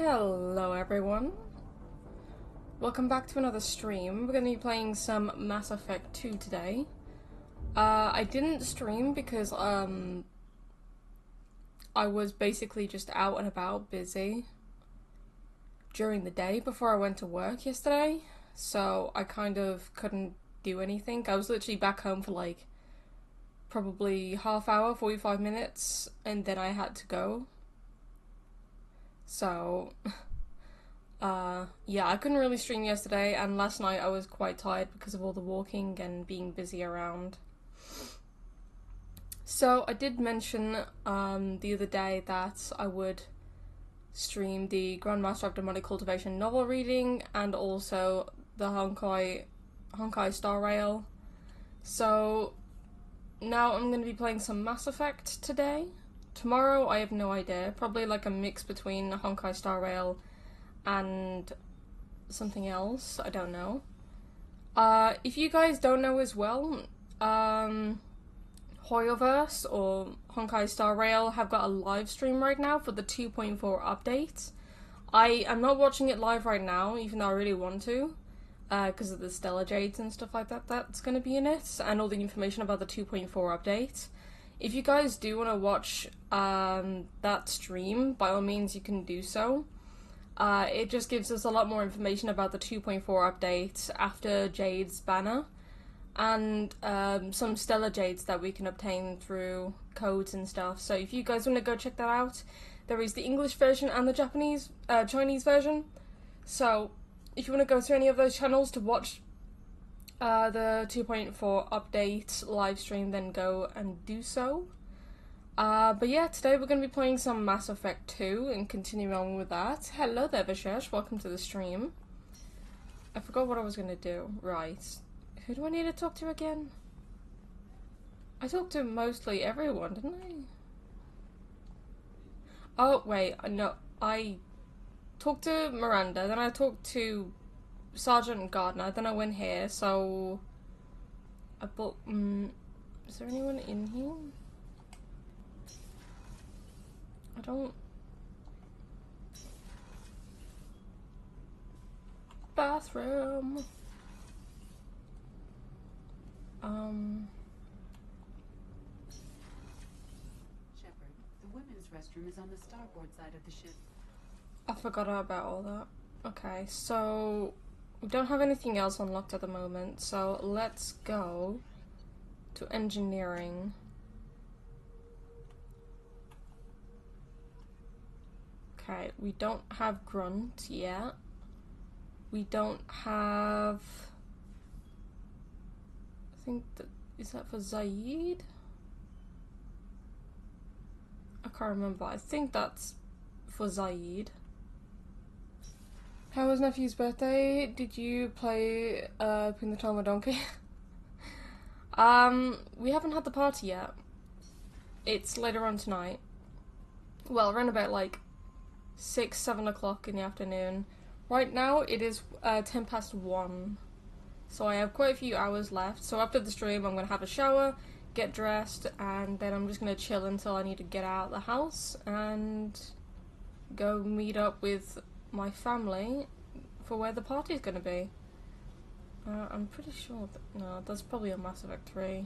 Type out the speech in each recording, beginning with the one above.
Hello everyone, welcome back to another stream. We're going to be playing some Mass Effect 2 today. I didn't stream because I was basically just out and about busy during the day before I went to work yesterday, so I kind of couldn't do anything. I was literally back home for like probably half hour, 45 minutes, and then I had to go. So, yeah, I couldn't really stream yesterday, and last night I was quite tired because of all the walking and being busy around. So, I did mention the other day that I would stream the Grandmaster of Demonic Cultivation novel reading and also the Honkai Star Rail. So, now I'm going to be playing some Mass Effect today. Tomorrow, I have no idea. Probably like a mix between Honkai Star Rail and something else. I don't know. If you guys don't know as well, Hoyoverse or Honkai Star Rail have got a live stream right now for the 2.4 update. I am not watching it live right now, even though I really want to, because of the Stellar Jades and stuff like that that's going to be in it, and all the information about the 2.4 update. If you guys do want to watch that stream, by all means you can do so. It just gives us a lot more information about the 2.4 update after Jade's banner, and some Stellar Jades that we can obtain through codes and stuff. So if you guys want to go check that out, there is the English version and the Chinese version. So if you want to go to any of those channels to watch the 2.4 update live stream, then go and do so. But yeah, today we're going to be playing some Mass Effect 2 and continuing on with that. Hello there, Vishesh. Welcome to the stream. I forgot what I was going to do. Right. Who do I need to talk to again? I talked to mostly everyone, didn't I? Oh, wait. No. I talked to Miranda, then I talked to Sergeant Gardner, then I went here, so I bought, is there anyone in here? I don't... Bathroom! Shepard, the women's restroom is on the starboard side of the ship. I forgot about all that. Okay, so we don't have anything else unlocked at the moment, so let's go to engineering. Okay, we don't have Grunt yet. We don't have... I think that... Is that for Zaid? I can't remember. I think that's for Zaid. How was Nephew's birthday? Did you play Pin the Talma Donkey? We haven't had the party yet. It's later on tonight. Well, around about like 6-7 o'clock in the afternoon. Right now it is 1:10 so I have quite a few hours left. So after the stream I'm gonna have a shower, get dressed, and then I'm just gonna chill until I need to get out of the house and go meet up with my family for where the party's gonna be. I'm pretty sure that, no, that's probably a Mass Effect 3.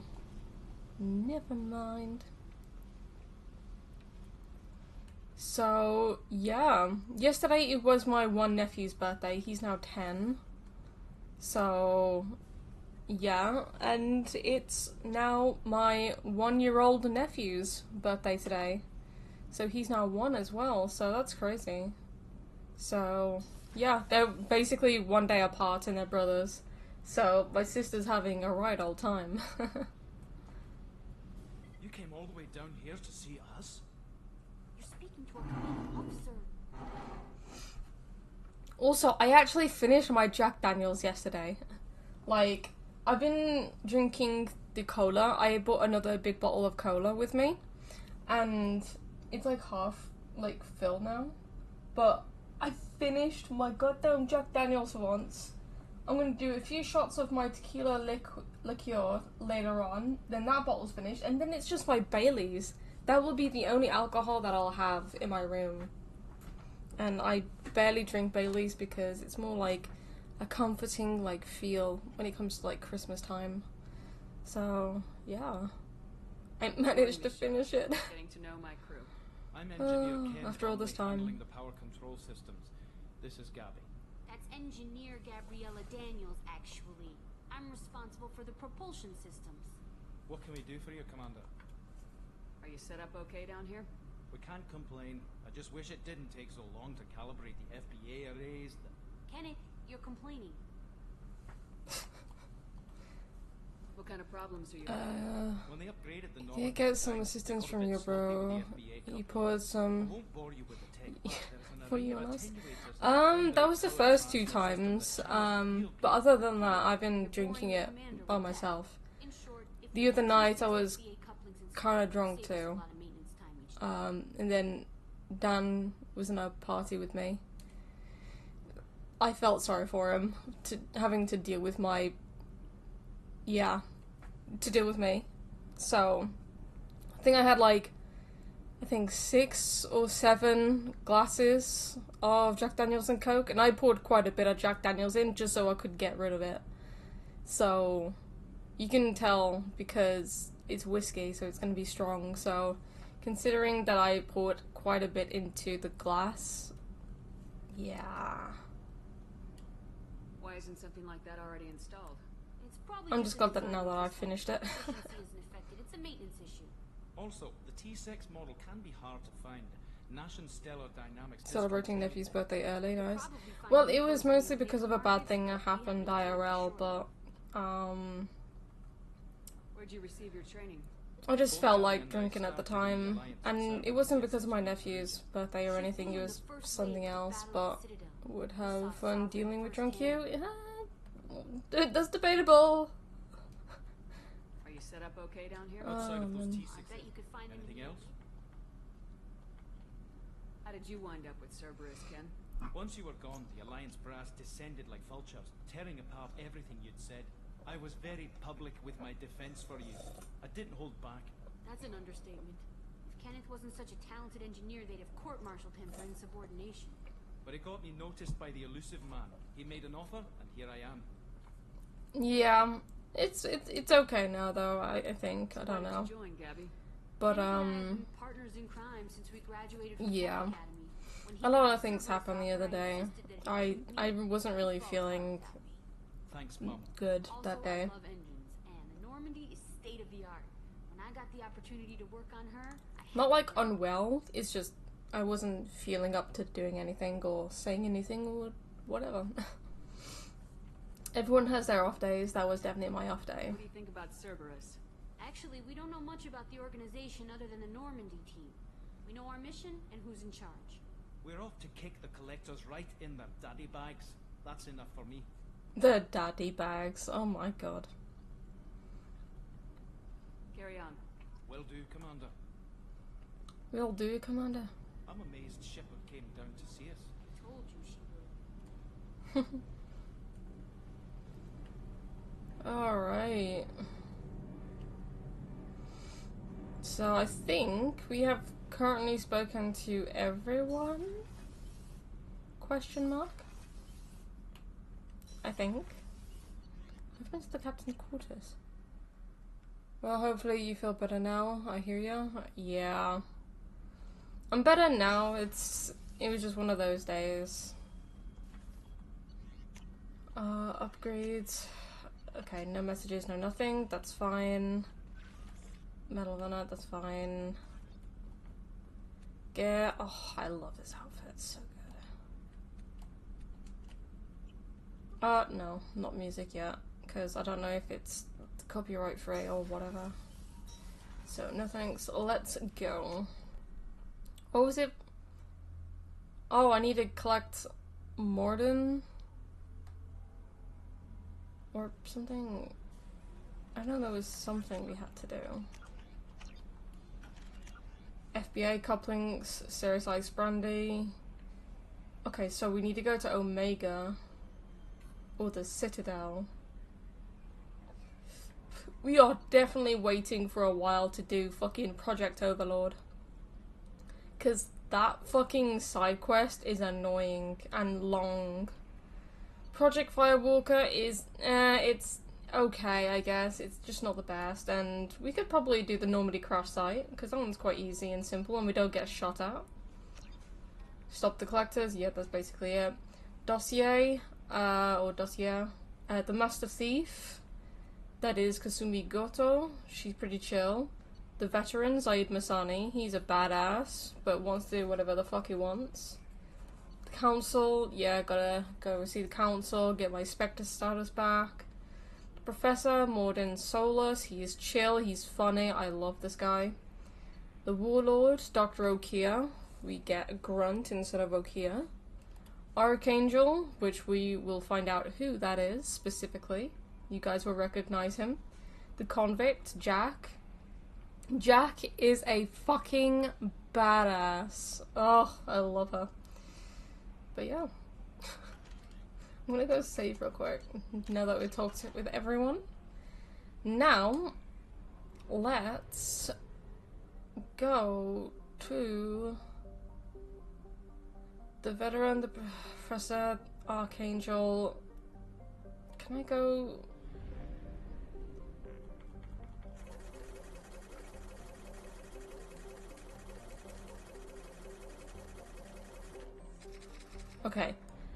Never mind. So, yeah. Yesterday it was my one nephew's birthday. He's now 10. So, yeah. And it's now my 1-year-old nephew's birthday today. So he's now 1 as well. So that's crazy. So, yeah. They're basically 1 day apart and they're brothers. So, my sister's having a right old time. You came all the way down here to see us? You're speaking to a commanding officer. Also, I actually finished my Jack Daniels yesterday. Like, I've been drinking the cola. I bought another big bottle of cola with me. And it's like half, like, filled now. But I finished my goddamn Jack Daniels for once. I'm gonna do a few shots of my tequila liqueur later on. Then that bottle's finished. And then it's just my Baileys. That will be the only alcohol that I'll have in my room. and I barely drink Baileys because it's more like a comforting like feel when it comes to like Christmas time. So yeah, I managed to finish it. Getting to know my crew. I'm Engineer Ken, after all this time. handling the power control systems. This is Gabby. That's Engineer Gabriella Daniels, actually. I'm responsible for the propulsion systems. What can we do for you, Commander? Are you set up okay down here? We can't complain. I just wish it didn't take so long to calibrate the FBA arrays. Kenneth, you're complaining. What kind of problems are you When they upgraded the yeah, Norman get some design, assistance they got a from bit you, sloppy with bro. the FBA You coupling. poured I some won't bore you with the tech, but there's an for array you of and us. attenuators That was the power first two transfer system times. that channels But other than that, field I've been drinking it by myself. In short, if The we other had night two I was FBA couplings installed, kind of it would drunk save us a too. lot of maintenance time each time. And then Dan was in a party with me. I felt sorry for him having to deal with me. So I think I had like 6 or 7 glasses of Jack Daniels and Coke, and I poured quite a bit of Jack Daniels in just so I could get rid of it. So you can tell because it's whiskey, so it's going to be strong. So considering that I poured quite a bit into the glass, yeah. Why isn't something like that already installed? It's probably I'm just just a glad that design now that issue. I've finished it. Efficiency isn't affected. It's a maintenance issue. Also, the T6 model can be hard to find. Nash and Stellar Dynamics Celebrating discontinued nephew's it. birthday early, nice. Probably find Well, new it was ones on the mostly because of a black bad market, thing that but we happened haven't found IRL, sure. but Where'd you receive your training? I just Both felt Gabby like and I drinking at the started the time, Alliance and itself it with wasn't the because of my SSG nephew's birthday or She anything, flew it in was the first something wave of the else, Battle of but Citadel. would We saw have fun Sovereign dealing with drunk you. firsthand. That's debatable. Are you set up okay down here? Outside of those man. T6s. I bet you could find Anything anything else? How did you wind up with Cerberus, Ken? Once you were gone, the Alliance brass descended like vultures, tearing apart everything you'd said. I was very public with my defense for you. I didn't hold back. That's an understatement. If Kenneth wasn't such a talented engineer, they'd have court-martialed him for insubordination. But it got me noticed by the elusive man. He made an offer, and here I am. Yeah, it's okay now though. I think I don't Why know, did you join, Gabby? but Kenneth and I have been partners in crime since we graduated from yeah. Flight Academy. When he A lot got of things Cerberus happened the other offer, I day. insisted that he shoot me. I wasn't really He fell feeling apart without me. Thanks, Mum. good Also, that day. I love engines, and the Normandy is state of the art. When I got the opportunity to work on her, I had Not like to do it. unwell, it's just I wasn't feeling up to doing anything or saying anything or whatever. Everyone has their off days, that was definitely my off day. What do you think about Cerberus? Actually, we don't know much about the organization other than the Normandy team. We know our mission and who's in charge. We're off to kick the collectors right in their daddy bags. That's enough for me. The daddy bags, oh my god. Carry on. Will do, Commander. Will do, Commander. I'm amazed Shepard came down to see us. I told you she would. Alright. So I think we have currently spoken to everyone? Question mark? I think. I've been to the captain's quarters. Well, hopefully you feel better now. I hear ya. Yeah. I'm better now. It was just one of those days. Upgrades. Okay, no messages, no nothing. That's fine. Metal Runner, that's fine. Gear. Oh, I love this outfit. It's so good. No, not music yet. Because I don't know if it's copyright free or whatever. So, no thanks. Let's go. What was it? Oh, I need to collect Morden? Or something. I know there was something we had to do. FBA couplings, Serious Ice Brandy. Okay, so we need to go to Omega. Or the Citadel. We are definitely waiting for a while to do fucking Project Overlord. Because that fucking side quest is annoying and long. Project Firewalker is, it's okay, I guess. It's just not the best, and we could probably do the Normandy crash site, because that one's quite easy and simple, and we don't get shot at. Stop the collectors, yeah, that's basically it. Dossier, the Master Thief, that is Kasumi Goto, she's pretty chill. The veteran, Zaid Masani, he's a badass, but wants to do whatever the fuck he wants. The council, yeah, gotta go see the council, get my Spectre status back. The Professor, Morden Solus, he is chill, he's funny, I love this guy. The Warlord, Dr. Okia, we get Grunt instead of Okia. Archangel, which we will find out who that is, specifically. You guys will recognize him. The Convict, Jack. Jack is a fucking badass. Oh, I love her. But yeah. I'm gonna go save real quick, now that we've talked with everyone. Now, let's go to the veteran, the Professor, Archangel. Can I go? Okay.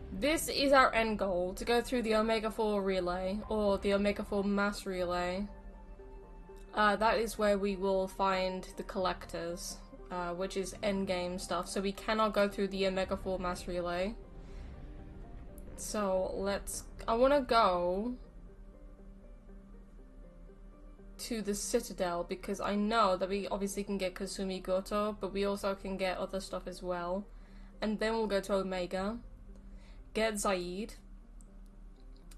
This is our end goal, to go through the Omega-4 relay, or the Omega-4 mass relay. That is where we will find the collectors, which is endgame stuff, so we cannot go through the Omega-4 mass relay. So, I want to go to the Citadel, because I know that we obviously can get Kasumi Goto, but we also can get other stuff as well. And then we'll go to Omega, get Zaid,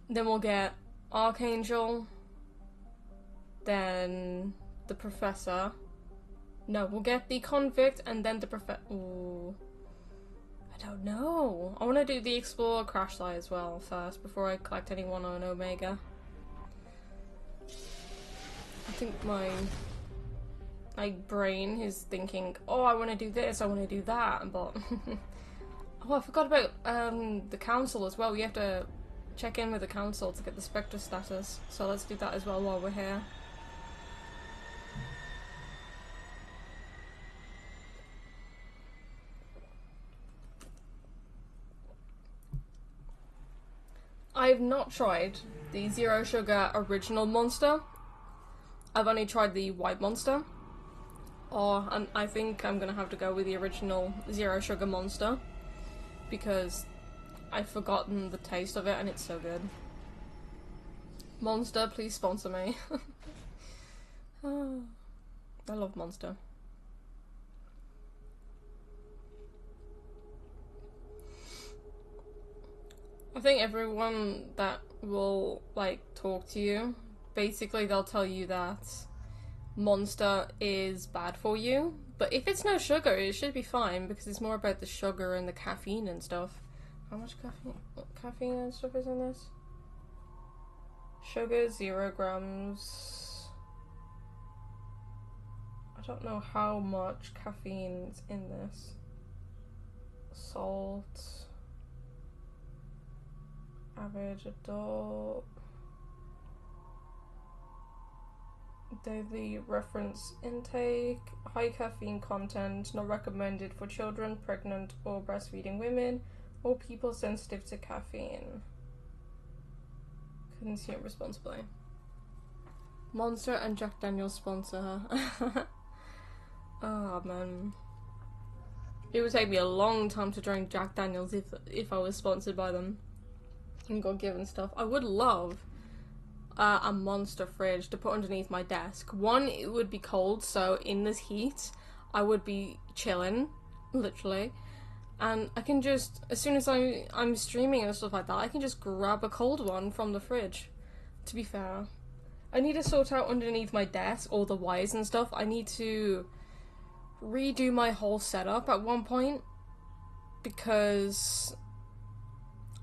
then we'll get Archangel, then the Professor. No, we'll get the Convict, and then the Professor. Ooh. I don't know. I want to do the Explorer crash site as well first, before I collect anyone on Omega. I think my brain is thinking, oh, I want to do this, I want to do that, but oh, I forgot about the council as well. We have to check in with the council to get the Spectre status, so let's do that as well while we're here. I've not tried the Zero Sugar original monster. I've only tried the white monster. And I think I'm gonna have to go with the original Zero Sugar monster, because I've forgotten the taste of it and it's so good. Monster, please sponsor me. Oh, I love Monster. I think everyone that will, like, talk to you, basically they'll tell you that Monster is bad for you, but if it's no sugar, it should be fine, because it's more about the sugar and the caffeine and stuff. How much caffeine and stuff is in this? Sugar, 0 grams. I don't know how much caffeine is in this. Salt. Average adult. Daily reference intake. High caffeine content. Not recommended for children, pregnant or breastfeeding women, or people sensitive to caffeine. Consume responsibly. Monster and Jack Daniels sponsor her. Oh man. It would take me a long time to drink Jack Daniels if I was sponsored by them and got given stuff. I would love a Monster fridge to put underneath my desk. One, it would be cold, so in this heat I would be chilling, literally. And I can just, as soon as I'm streaming and stuff like that, I can just grab a cold one from the fridge. To be fair, I need to sort out underneath my desk all the wires and stuff. I need to redo my whole setup at one point, because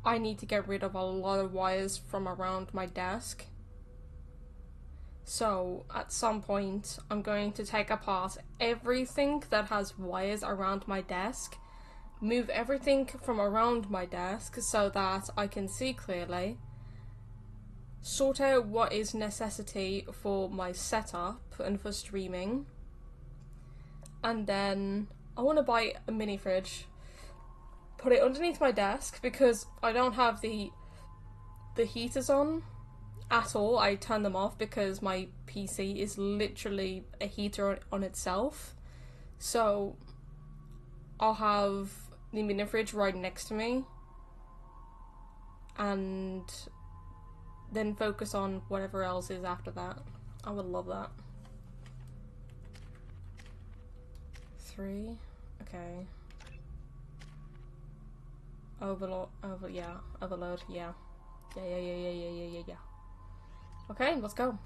I need to get rid of a lot of wires from around my desk. So at some point, I'm going to take apart everything that has wires around my desk, move everything from around my desk so that I can see clearly, sort out what is necessity for my setup and for streaming, and then I want to buy a mini fridge, put it underneath my desk because I don't have the heaters on at all. I turn them off because my PC is literally a heater on itself. So I'll have the mini fridge right next to me and then focus on whatever else is after that. I would love that. 3. Okay. Overload, overload, yeah. Yeah. Okay, let's go.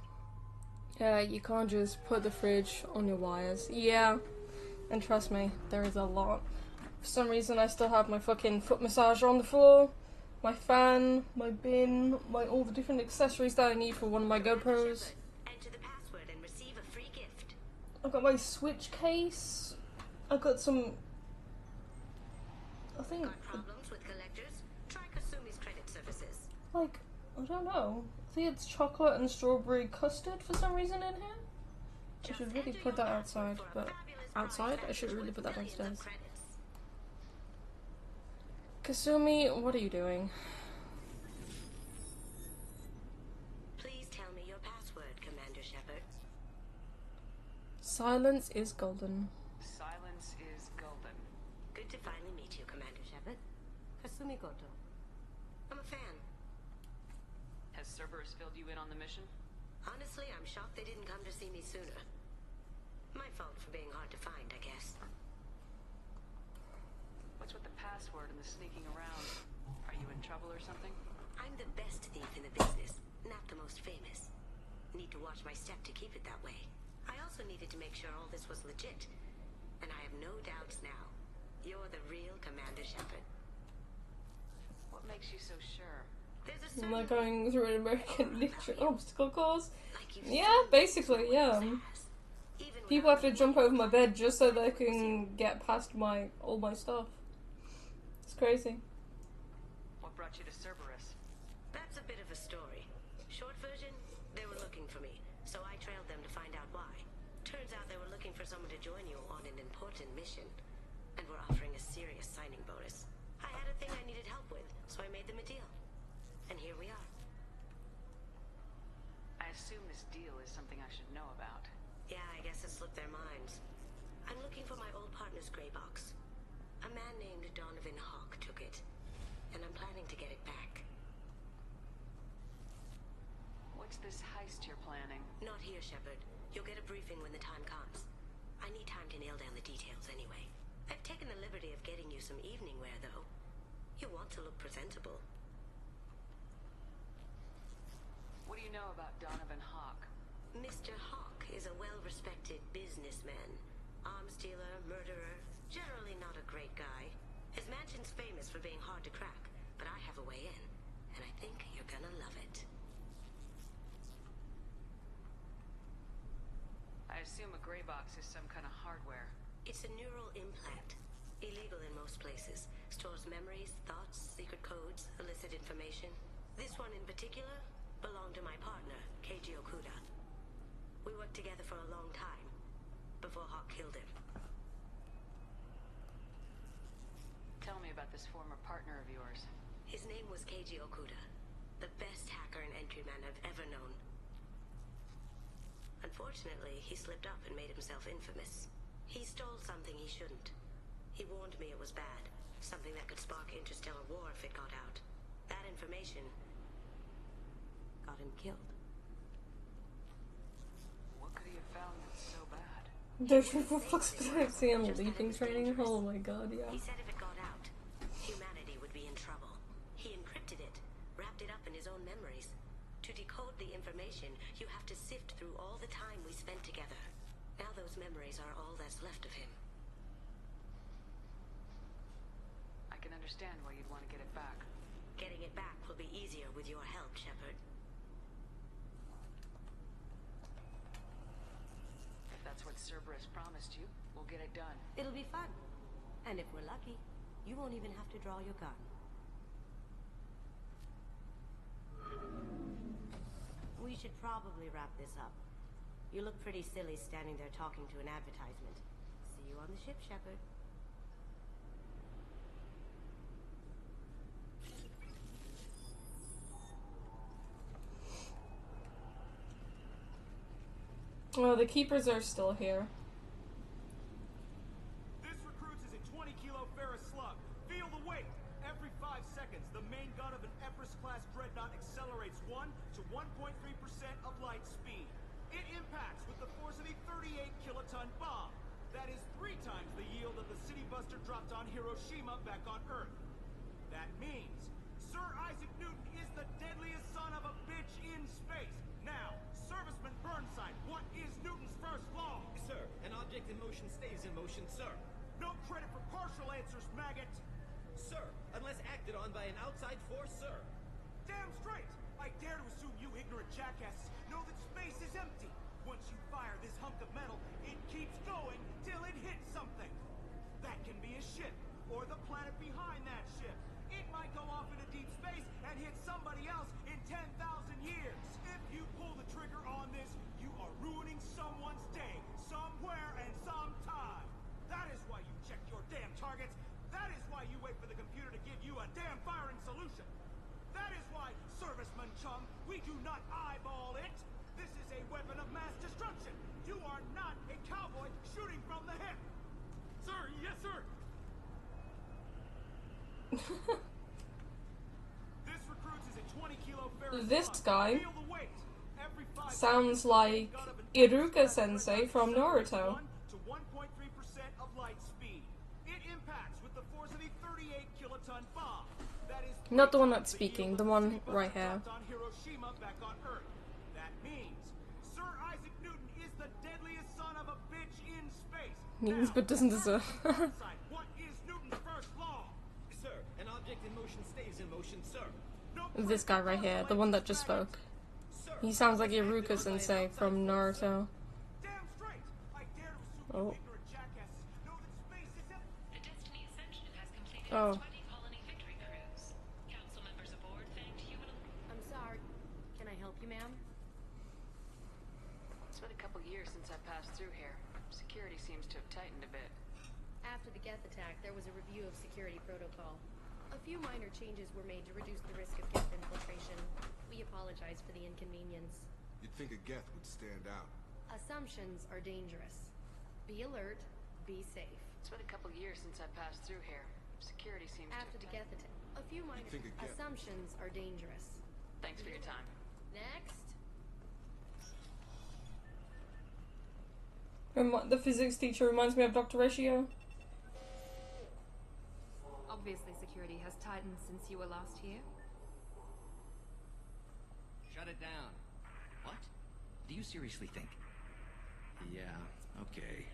You can't just put the fridge on your wires. Yeah, and trust me, there is a lot. For some reason, I still have my fucking foot massager on the floor, my fan, my bin, all the different accessories that I need for one of my GoPros. Enter the password and receive a free gift. I've got my Switch case. I've got some. I think. Got problems with collectors? Try Kasumi's credit services. Like, I don't know. I think it's chocolate and strawberry custard for some reason in here. I should really put that outside, but outside? I should really put that downstairs. Kasumi, what are you doing? Please tell me your password, Commander Shepard. Silence is golden. Silence is golden. Good to finally meet you, Commander Shepard. Kasumi Goto. I'm a fan. Has Cerberus filled you in on the mission? Honestly, I'm shocked they didn't come to see me sooner. My fault for being hard to find, I guess. What's with the password and the sneaking around? Are you in trouble or something? I'm the best thief in the business, not the most famous. Need to watch my step to keep it that way. I also needed to make sure all this was legit. And I have no doubts now. You're the real Commander Shepard. What makes you so sure? There's a Am I certain going through an American literature obstacle course? like you've Yeah, seen basically, someone yeah. else has. Even People have without to jump over my bed knowing just so they can get past all my stuff. It's crazy. What brought you to Cerberus? That's a bit of a story. Short version, they were looking for me, so I trailed them to find out why. Turns out they were looking for someone to join you on an important mission, and were offering a serious signing bonus. I had a thing I needed help with, so I made them a deal. And here we are. I assume this deal is something I should know about. Yeah, I guess it slipped their minds. I'm looking for my old partner's gray box. A man named Donovan Hawk took it, and I'm planning to get it back. What's this heist you're planning? Not here, Shepard. You'll get a briefing when the time comes. I need time to nail down the details anyway. I've taken the liberty of getting you some evening wear, though. You want to look presentable. What do you know about Donovan Hawk? Mr. Hawk is a well-respected businessman. Arms dealer, murderer, generally not a great guy. His mansion's famous for being hard to crack, but I have a way in, and I think you're gonna love it. I assume a gray box is some kind of hardware. It's a neural implant. Illegal in most places. Stores memories, thoughts, secret codes, illicit information. This one in particular belonged to my partner, Keiji Okuda. We worked together for a long time, before Hawk killed him. Tell me about this former partner of yours. His name was Keiji Okuda, the best hacker and entryman I've ever known. Unfortunately, he slipped up and made himself infamous. He stole something he shouldn't. He warned me it was bad, something that could spark interstellar war if it got out. That information got him killed. What could he have found that's so bad? There's flexibility and leaping training. Oh my god, yeah. He said if it got out, humanity would be in trouble. He encrypted it, wrapped it up in his own memories. To decode the information, you have to sift through all the time we spent together. Now those memories are all that's left of him. I can understand why you'd want to get it back. Getting it back will be easier with your help, Shepard. That's what Cerberus promised you. We'll get it done. It'll be fun. And if we're lucky, you won't even have to draw your gun. We should probably wrap this up. You look pretty silly standing there talking to an advertisement. See you on the ship, Shepard. Oh, the keepers are still here. This recruits is a 20-kilo ferrous slug. Feel the weight. Every 5 seconds, the main gun of an Empress-class dreadnought accelerates 1 to 1.3% of light speed. It impacts with the force of a 38-kiloton bomb. That is 3 times the yield of the city buster dropped on Hiroshima back on Earth. That means Sir Isaac Newton is the deadliest son of a bitch in space. Now, Serviceman Burnside, what is Newton's first law? Sir, an object in motion stays in motion, sir. No credit for partial answers, maggot. Sir, unless acted on by an outside force, sir. Damn straight! I dare to assume you ignorant jackasses know that space is empty. Once you fire this hunk of metal, it keeps going till it hits something. That can be a ship, or the planet behind that ship. It might go off into deep space and hit somebody else in 10,000 years. If you pull the trigger on this, you are ruining someone's day, somewhere and sometime. That is why you check your damn targets. That is why you wait for the computer to give you a damn firing solution. That is why, Serviceman Chum, we do not eyeball it. This is a weapon of mass destruction. You are not a cowboy shooting from the hip. Sir, yes, sir. This recruits is a 20-kilo ferrous This slug. guy Feel the weight. Every 5 sounds seconds, like gun of an Iruka Empress-class Sensei dreadnought from accelerates Naruto. 1 to 1.3% of light speed. It impacts with the force of a 38-kiloton bomb. That is Not the one 3 that's times speaking, yield the of one city buster right here. dropped on Hiroshima back on Earth. That means Sir Isaac Newton is the deadliest son of a bitch in space. Means Now, but doesn't deserve. Burnside, what is Newton's first law? Sir, an object in motion stays in motion, sir. No This guy right here, the one that just spoke. Sir, He sounds like unless Iruka acted on by an Sensei outside from force, sir. Naruto. Damn straight! I dare to assume Oh. you ignorant jackasses know that space is empty. The Destiny Ascension has completed Oh. its 20 colony victory cruise. Council members aboard thanked human. I'm sorry. Can I help you, ma'am? It's been a couple years since I passed through here. Security seems to have tightened a bit. After the Geth attack, there was a review of security protocol. A few minor changes were made to reduce the risk of Geth infiltration. We apologize for the inconvenience. You'd think a Geth would stand out. Assumptions are dangerous. Be alert, be safe. It's been a couple years since I passed through here. Security seems After to the have Geth attack, a few minor think a Geth- assumptions are dangerous. Thanks for your time. Next. The physics teacher reminds me of Dr. Ratio. Obviously, security has tightened since you were last here. Shut it down. What? Do you seriously think? Yeah, okay.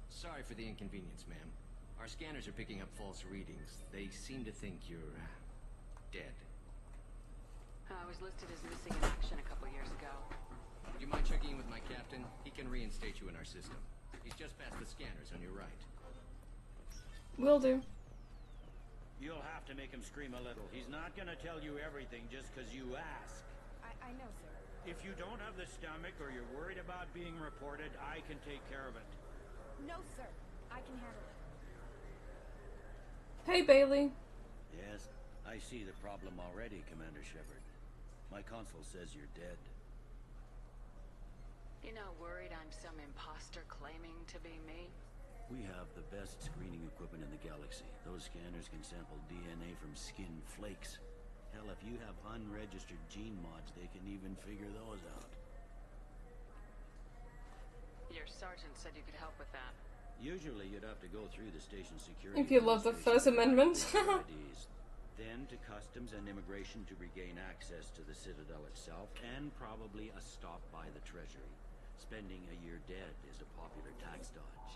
Sorry for the inconvenience, ma'am. Our scanners are picking up false readings. They seem to think you're dead. I was listed as missing in action a couple years ago. Would you mind checking in with my captain? He can reinstate you in our system. He's just past the scanners on your right. Will do. You'll have to make him scream a little. He's not gonna tell you everything just because you ask. I know, sir. If you don't have the stomach or you're worried about being reported, I can take care of it. No, sir. I can handle it. Hey, Bailey. Yes, I see the problem already, Commander Shepard. My console says you're dead. You're not worried I'm some imposter claiming to be me? We have the best screening equipment in the galaxy. Those scanners can sample DNA from skin flakes. Hell, if you have unregistered gene mods, they can even figure those out. Your sergeant said you could help with that. Usually you'd have to go through the station security. If you love the First Amendment. IDs, then to customs and immigration to regain access to the Citadel itself, and probably a stop by the Treasury. Spending a year dead is a popular tax dodge.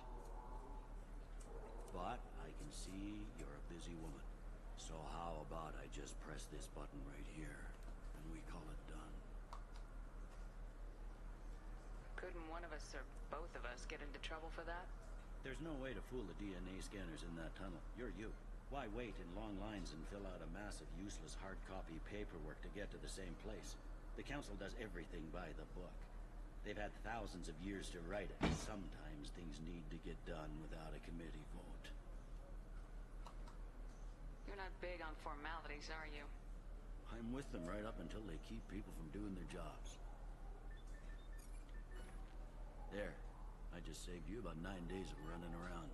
But I can see you're a busy woman. So how about I just press this button right here, and we call it done? Couldn't one of us or both of us get into trouble for that? There's no way to fool the DNA scanners in that tunnel. You're you. Why wait in long lines and fill out a massive useless hard copy paperwork to get to the same place? The Council does everything by the book. They've had thousands of years to write it. Sometimes things need to get done without a committee vote. You're not big on formalities, are you? I'm with them right up until they keep people from doing their jobs. There. I just saved you about 9 days of running around.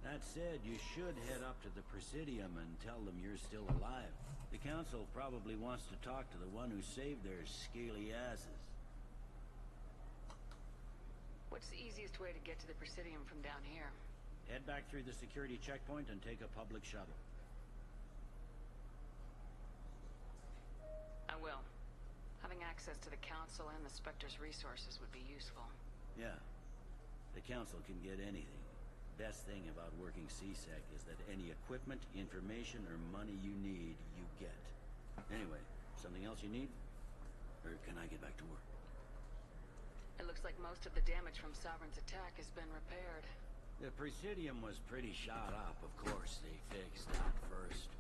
That said, you should head up to the Presidium and tell them you're still alive. The Council probably wants to talk to the one who saved their scaly asses. What's the easiest way to get to the Presidium from down here? Head back through the security checkpoint and take a public shuttle. I will. Having access to the Council and the Spectre's resources would be useful. Yeah. The Council can get anything. Best thing about working CSEC is that any equipment, information, or money you need, you get. Anyway, something else you need? Or can I get back to work? It looks like most of the damage from Sovereign's attack has been repaired. The Presidium was pretty shot up, of course. They fixed that first.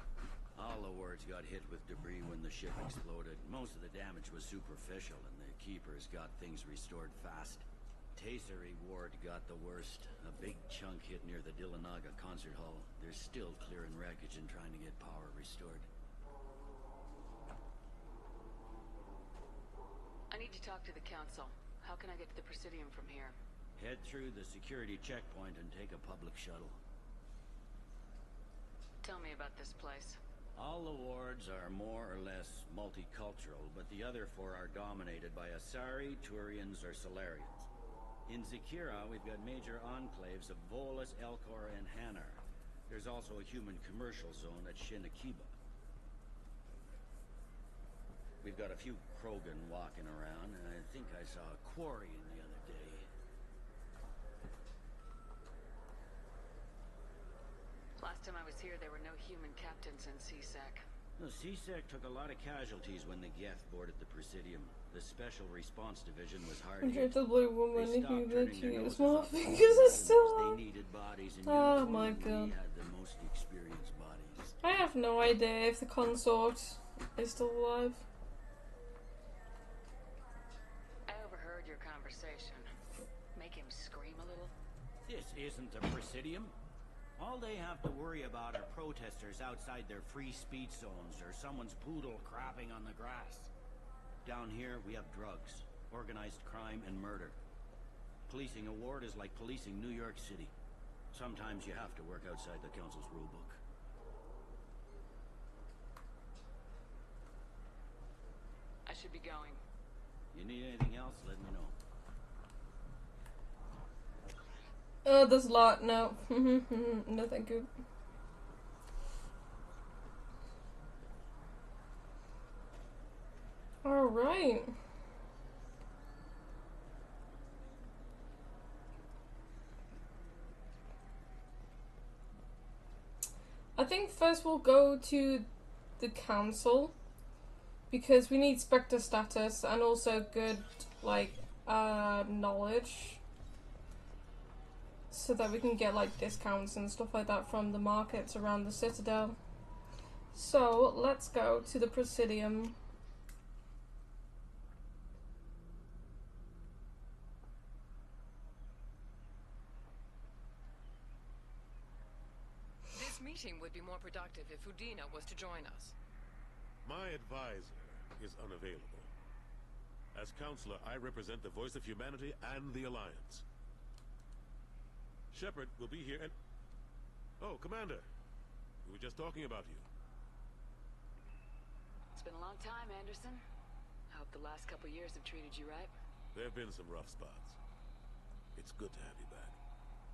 All the wards got hit with debris when the ship exploded. Most of the damage was superficial, and the Keepers got things restored fast. Tasery Ward got the worst. A big chunk hit near the Dillanaga concert hall. They're still clearing wreckage and trying to get power restored. I need to talk to the Council. How can I get to the Presidium from here? Head through the security checkpoint and take a public shuttle. Tell me about this place. All the wards are more or less multicultural, but the other four are dominated by Asari, Turians, or Solarians. In Zakira, we've got major enclaves of Volus, Elcor, and Hanar. There's also a human commercial zone at Shinakiba. We've got a few Krogan walking around, and I think I saw a Quarian the other day. Last time I was here, there were no human captains in CSEC. No, CSEC took a lot of casualties when the Geth boarded the Presidium. The Special Response Division was hard hit. The blue woman They who stopped that turning she their is noses more up to because it's still They on. needed bodies in Oh uniform, my and god. we had the most experienced bodies. I have no idea if the consort is still alive. I overheard your conversation. Make him scream a little? This isn't a Presidium. All they have to worry about are protesters outside their free speech zones or someone's poodle crapping on the grass. Down here, we have drugs, organized crime, and murder. Policing a ward is like policing New York City. Sometimes you have to work outside the Council's rulebook. I should be going. You need anything else, let me know. Oh, there's a lot. No. No, thank you. Alright. I think first we'll go to the Council because we need Spectre status and also good, like, knowledge so that we can get, like, discounts and stuff like that from the markets around the Citadel. So, let's go to the Presidium. This meeting would be more productive if Udina was to join us. My advisor is unavailable. As counselor, I represent the voice of humanity and the Alliance. Shepard will be here and... Oh, Commander. We were just talking about you. It's been a long time, Anderson. I hope the last couple years have treated you right. There have been some rough spots. It's good to have you back.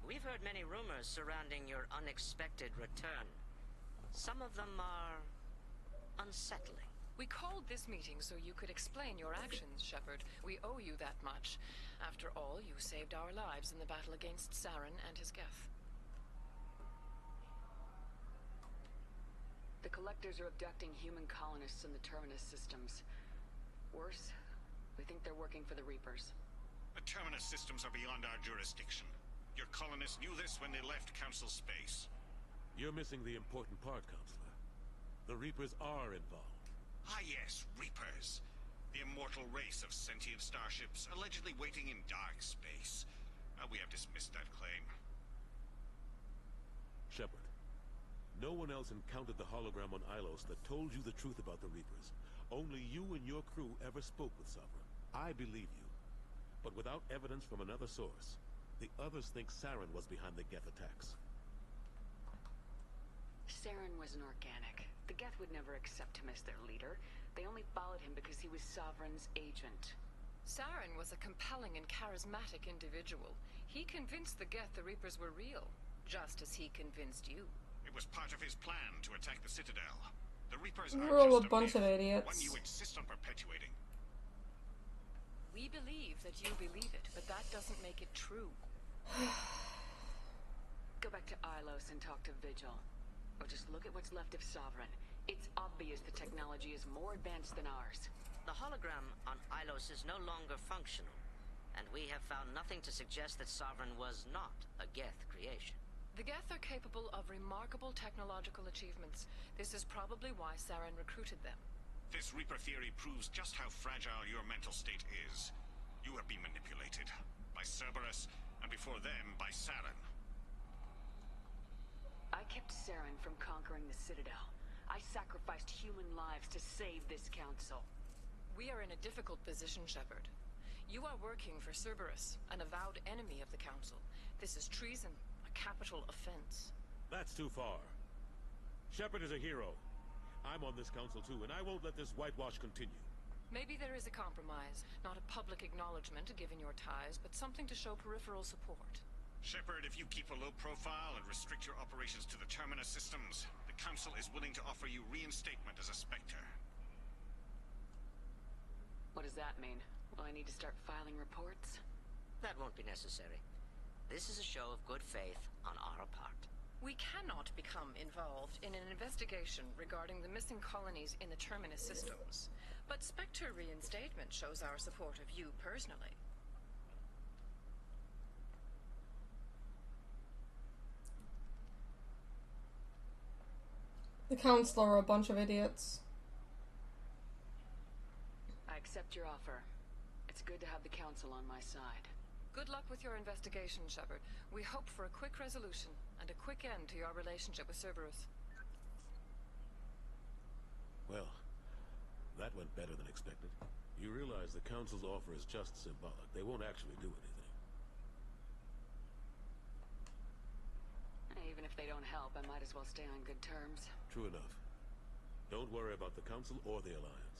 We've heard many rumors surrounding your unexpected return. Some of them are unsettling. We called this meeting so you could explain your actions, Shepard. We owe you that much. After all, you saved our lives in the battle against Saren and his Geth. The Collectors are abducting human colonists in the Terminus systems. Worse, we think they're working for the Reapers. The Terminus systems are beyond our jurisdiction. Your colonists knew this when they left Council space. You're missing the important part, Counselor. The Reapers are involved. Ah yes, Reapers. The immortal race of sentient starships allegedly waiting in dark space. We have dismissed that claim. Shepard, no one else encountered the hologram on Ilos that told you the truth about the Reapers. Only you and your crew ever spoke with Sovereign. I believe you. But without evidence from another source, the others think Saren was behind the Geth attacks. Saren was an organic. The Geth would never accept him as their leader. They only followed him because he was Sovereign's agent. Saren was a compelling and charismatic individual. He convinced the Geth the Reapers were real, just as he convinced you. It was part of his plan to attack the Citadel. The Reapers We're are all just a bunch of myth, idiots. one you insist on perpetuating. We believe that you believe it, but that doesn't make it true. Go back to Ilos and talk to Vigil. Or just look at what's left of Sovereign. It's obvious the technology is more advanced than ours. The hologram on Ilos is no longer functional, and we have found nothing to suggest that Sovereign was not a Geth creation. The Geth are capable of remarkable technological achievements. This is probably why Saren recruited them. This Reaper theory proves just how fragile your mental state is. You have been manipulated by Cerberus, and before them, by Saren. I kept Saren from conquering the Citadel. I sacrificed human lives to save this council. We are in a difficult position, Shepard. You are working for Cerberus, an avowed enemy of the Council. This is treason, a capital offense. That's too far. Shepard is a hero. I'm on this council too, and I won't let this whitewash continue. Maybe there is a compromise. Not a public acknowledgement given your ties, but something to show peripheral support. Shepard, if you keep a low profile and restrict your operations to the Terminus systems, the Council is willing to offer you reinstatement as a Spectre. What does that mean? Will I need to start filing reports? That won't be necessary. This is a show of good faith on our part. We cannot become involved in an investigation regarding the missing colonies in the Terminus systems. But Spectre reinstatement shows our support of you personally. The Council are a bunch of idiots. I accept your offer. It's good to have the Council on my side. Good luck with your investigation, Shepard. We hope for a quick resolution and a quick end to your relationship with Cerberus. Well, that went better than expected. You realize the Council's offer is just symbolic. They won't actually do anything. Even if they don't help, I might as well stay on good terms. True enough. Don't worry about the Council or the Alliance.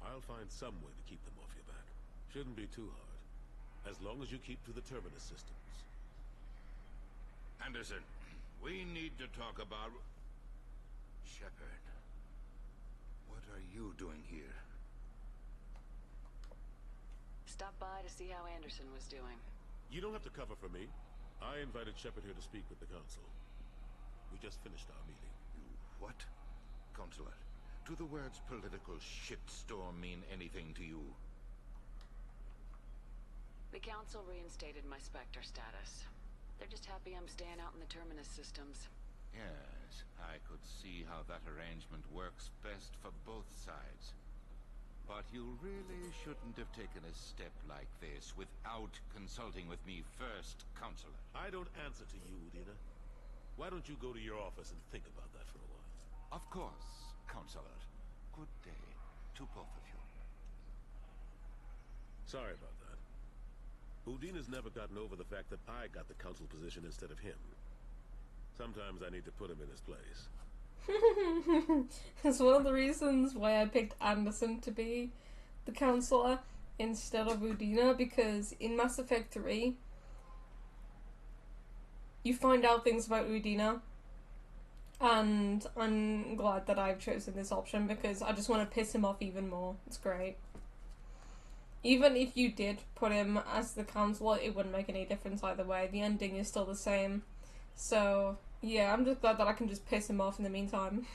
I'll find some way to keep them off your back. Shouldn't be too hard. As long as you keep to the Terminus systems. Anderson, we need to talk about... Shepard. What are you doing here? Stop by to see how Anderson was doing. You don't have to cover for me. I invited Shepard here to speak with the Council. We just finished our meeting. You what? Consular, do the words political shitstorm mean anything to you? The Council reinstated my Spectre status. They're just happy I'm staying out in the Terminus systems. Yes, I could see how that arrangement works best for both sides. But you really shouldn't have taken a step like this without consulting with me first, Counselor. I don't answer to you, Udina. Why don't you go to your office and think about that for a while? Of course, Counselor. Good day to both of you. Sorry about that. Udina's never gotten over the fact that I got the Council position instead of him. Sometimes I need to put him in his place. It's one of the reasons why I picked Anderson to be the Counselor instead of Udina, because in Mass Effect 3, you find out things about Udina, and I'm glad that I've chosen this option because I just want to piss him off even more. It's great. Even if you did put him as the Counselor, it wouldn't make any difference either way. The ending is still the same. So, yeah, I'm just glad that I can just piss him off in the meantime.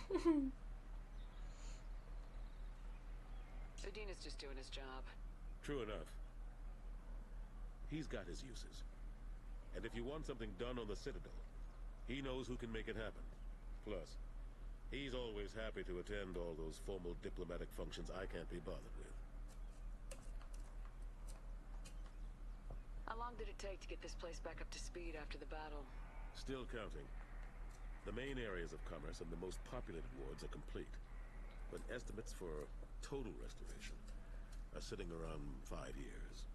Udina's just doing his job. True enough. He's got his uses. And if you want something done on the Citadel, he knows who can make it happen. Plus, he's always happy to attend all those formal diplomatic functions I can't be bothered with. How long did it take to get this place back up to speed after the battle? Still counting. The main areas of commerce and the most populated wards are complete. But estimates for total restoration are sitting around 5 years.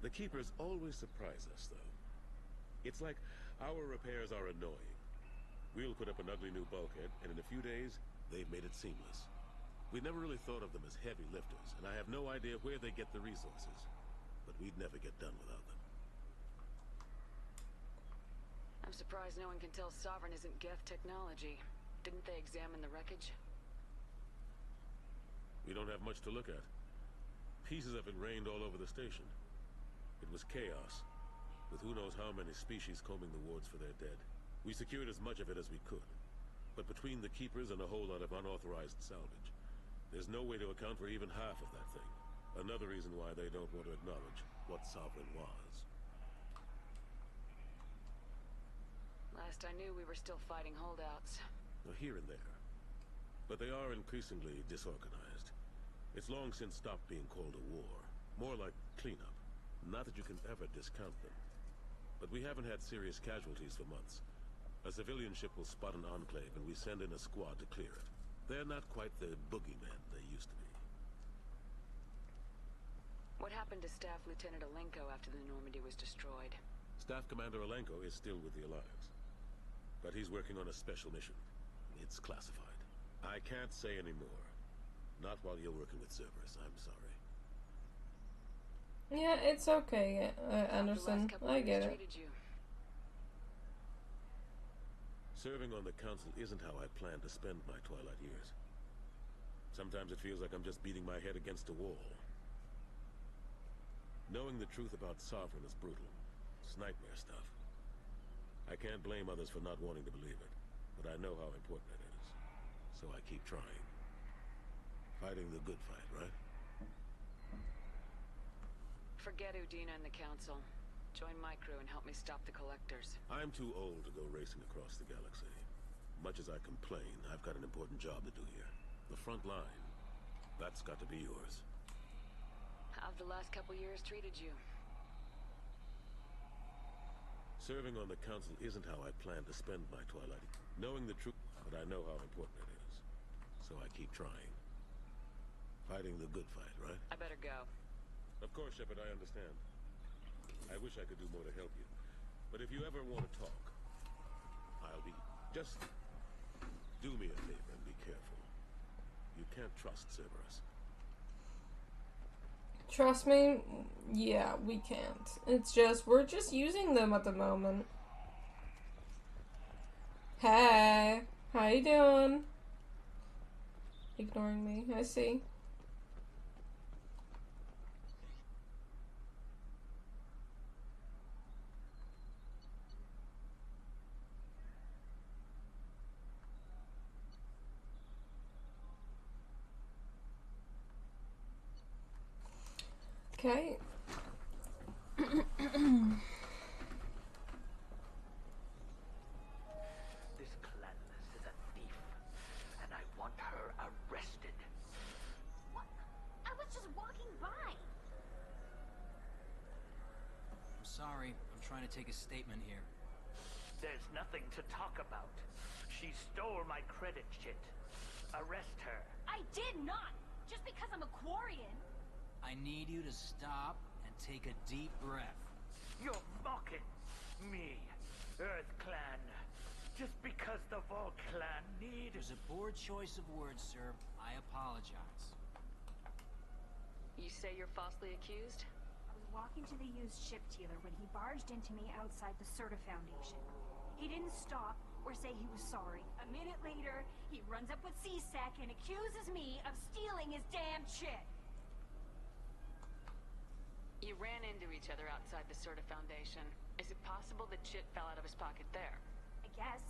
The Keepers always surprise us, though. It's like our repairs are annoying. We'll put up an ugly new bulkhead, and in a few days, they've made it seamless. We never really thought of them as heavy lifters, and I have no idea where they get the resources. But we'd never get done without them. I'm surprised no one can tell Sovereign isn't Geth technology. Didn't they examine the wreckage? We don't have much to look at. Pieces have been rained all over the station. It was chaos, with who knows how many species combing the wards for their dead. We secured as much of it as we could. But between the Keepers and a whole lot of unauthorized salvage, there's no way to account for even half of that thing. Another reason why they don't want to acknowledge what Sovereign was. Last I knew, we were still fighting holdouts. Here and there. But they are increasingly disorganized. It's long since stopped being called a war. More like cleanup. Not that you can ever discount them. But we haven't had serious casualties for months. A civilian ship will spot an enclave and we send in a squad to clear it. They're not quite the boogeymen they used to be. What happened to Staff Lieutenant Alenko after the Normandy was destroyed? Staff Commander Alenko is still with the Alliance. But he's working on a special mission. It's classified. I can't say any more. Not while you're working with Cerberus, I'm sorry. Yeah, it's okay, Anderson. I get it. Serving on the Council isn't how I plan to spend my twilight years. Sometimes it feels like I'm just beating my head against a wall. Knowing the truth about Sovereign is brutal. It's nightmare stuff. I can't blame others for not wanting to believe it, but I know how important it is. So I keep trying. Fighting the good fight, right? Forget Udina and the Council. Join my crew and help me stop the Collectors. I'm too old to go racing across the galaxy. Much as I complain, I've got an important job to do here. The front line. That's got to be yours. How've the last couple years treated you? Serving on the Council isn't how I plan to spend my twilight. Knowing the truth, but I know how important it is. So I keep trying. Fighting the good fight, right? I better go. Of course, Shepard, I understand. I wish I could do more to help you. But if you ever want to talk, I'll be... Just do me a favor and be careful. You can't trust Cerberus. Trust me? Yeah, we can't. It's just, we're just using them at the moment. Hey, how you doing? Ignoring me, I see. Okay. This Clanless is a thief, and I want her arrested. What? I was just walking by. I'm sorry. I'm trying to take a statement here. There's nothing to talk about. She stole my credit chit. Arrest her. I did not! Just because I'm a Quarian. I need you to stop and take a deep breath. You're mocking me, Earth Clan. Just because the Vol Clan need... It was a poor choice of words, sir. I apologize. You say you're falsely accused? I was walking to the used ship dealer when he barged into me outside the Serta Foundation. He didn't stop or say he was sorry. A minute later, he runs up with C-Sec and accuses me of stealing his damn chit. You ran into each other outside the Serta Foundation. Is it possible the chit fell out of his pocket there? I guess.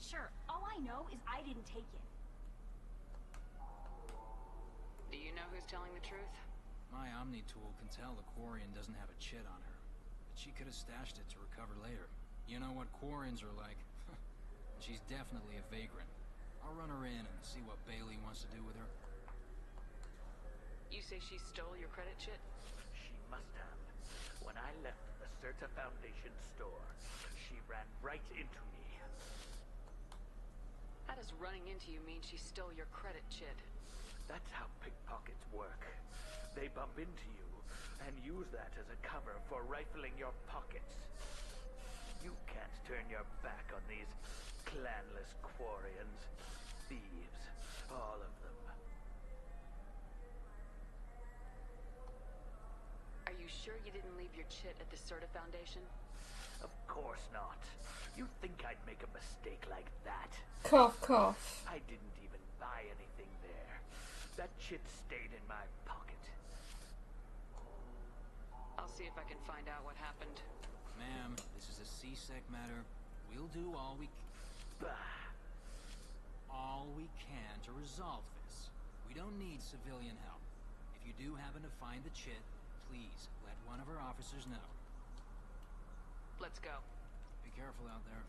Sure, all I know is I didn't take it. Do you know who's telling the truth? My Omni tool can tell the Quarian doesn't have a chit on her. The she could have stashed it to recover later. You know what Quarians are like. She's definitely a vagrant. I'll run her in and see what Bailey wants to do with her. You say she stole your credit chit? She must have. When I left the Certa Foundation store, she ran right into me. How does running into you mean she stole your credit chit? That's how pickpockets work. They bump into you and use that as a cover for rifling your pockets. You can't turn your back on these clanless Quarians. Thieves, all of them. Are you sure you didn't leave your chit at the Certa Foundation? Of course not. You think I'd make a mistake like that? Cough, cough. I didn't even buy anything there. That chit stayed in my pocket. I'll see if I can find out what happened. Ma'am, this is a CSEC matter. We'll do all we can to resolve this. We don't need civilian help. If you do happen to find the chit, please let one of our officers know. Let's go. Be careful out there.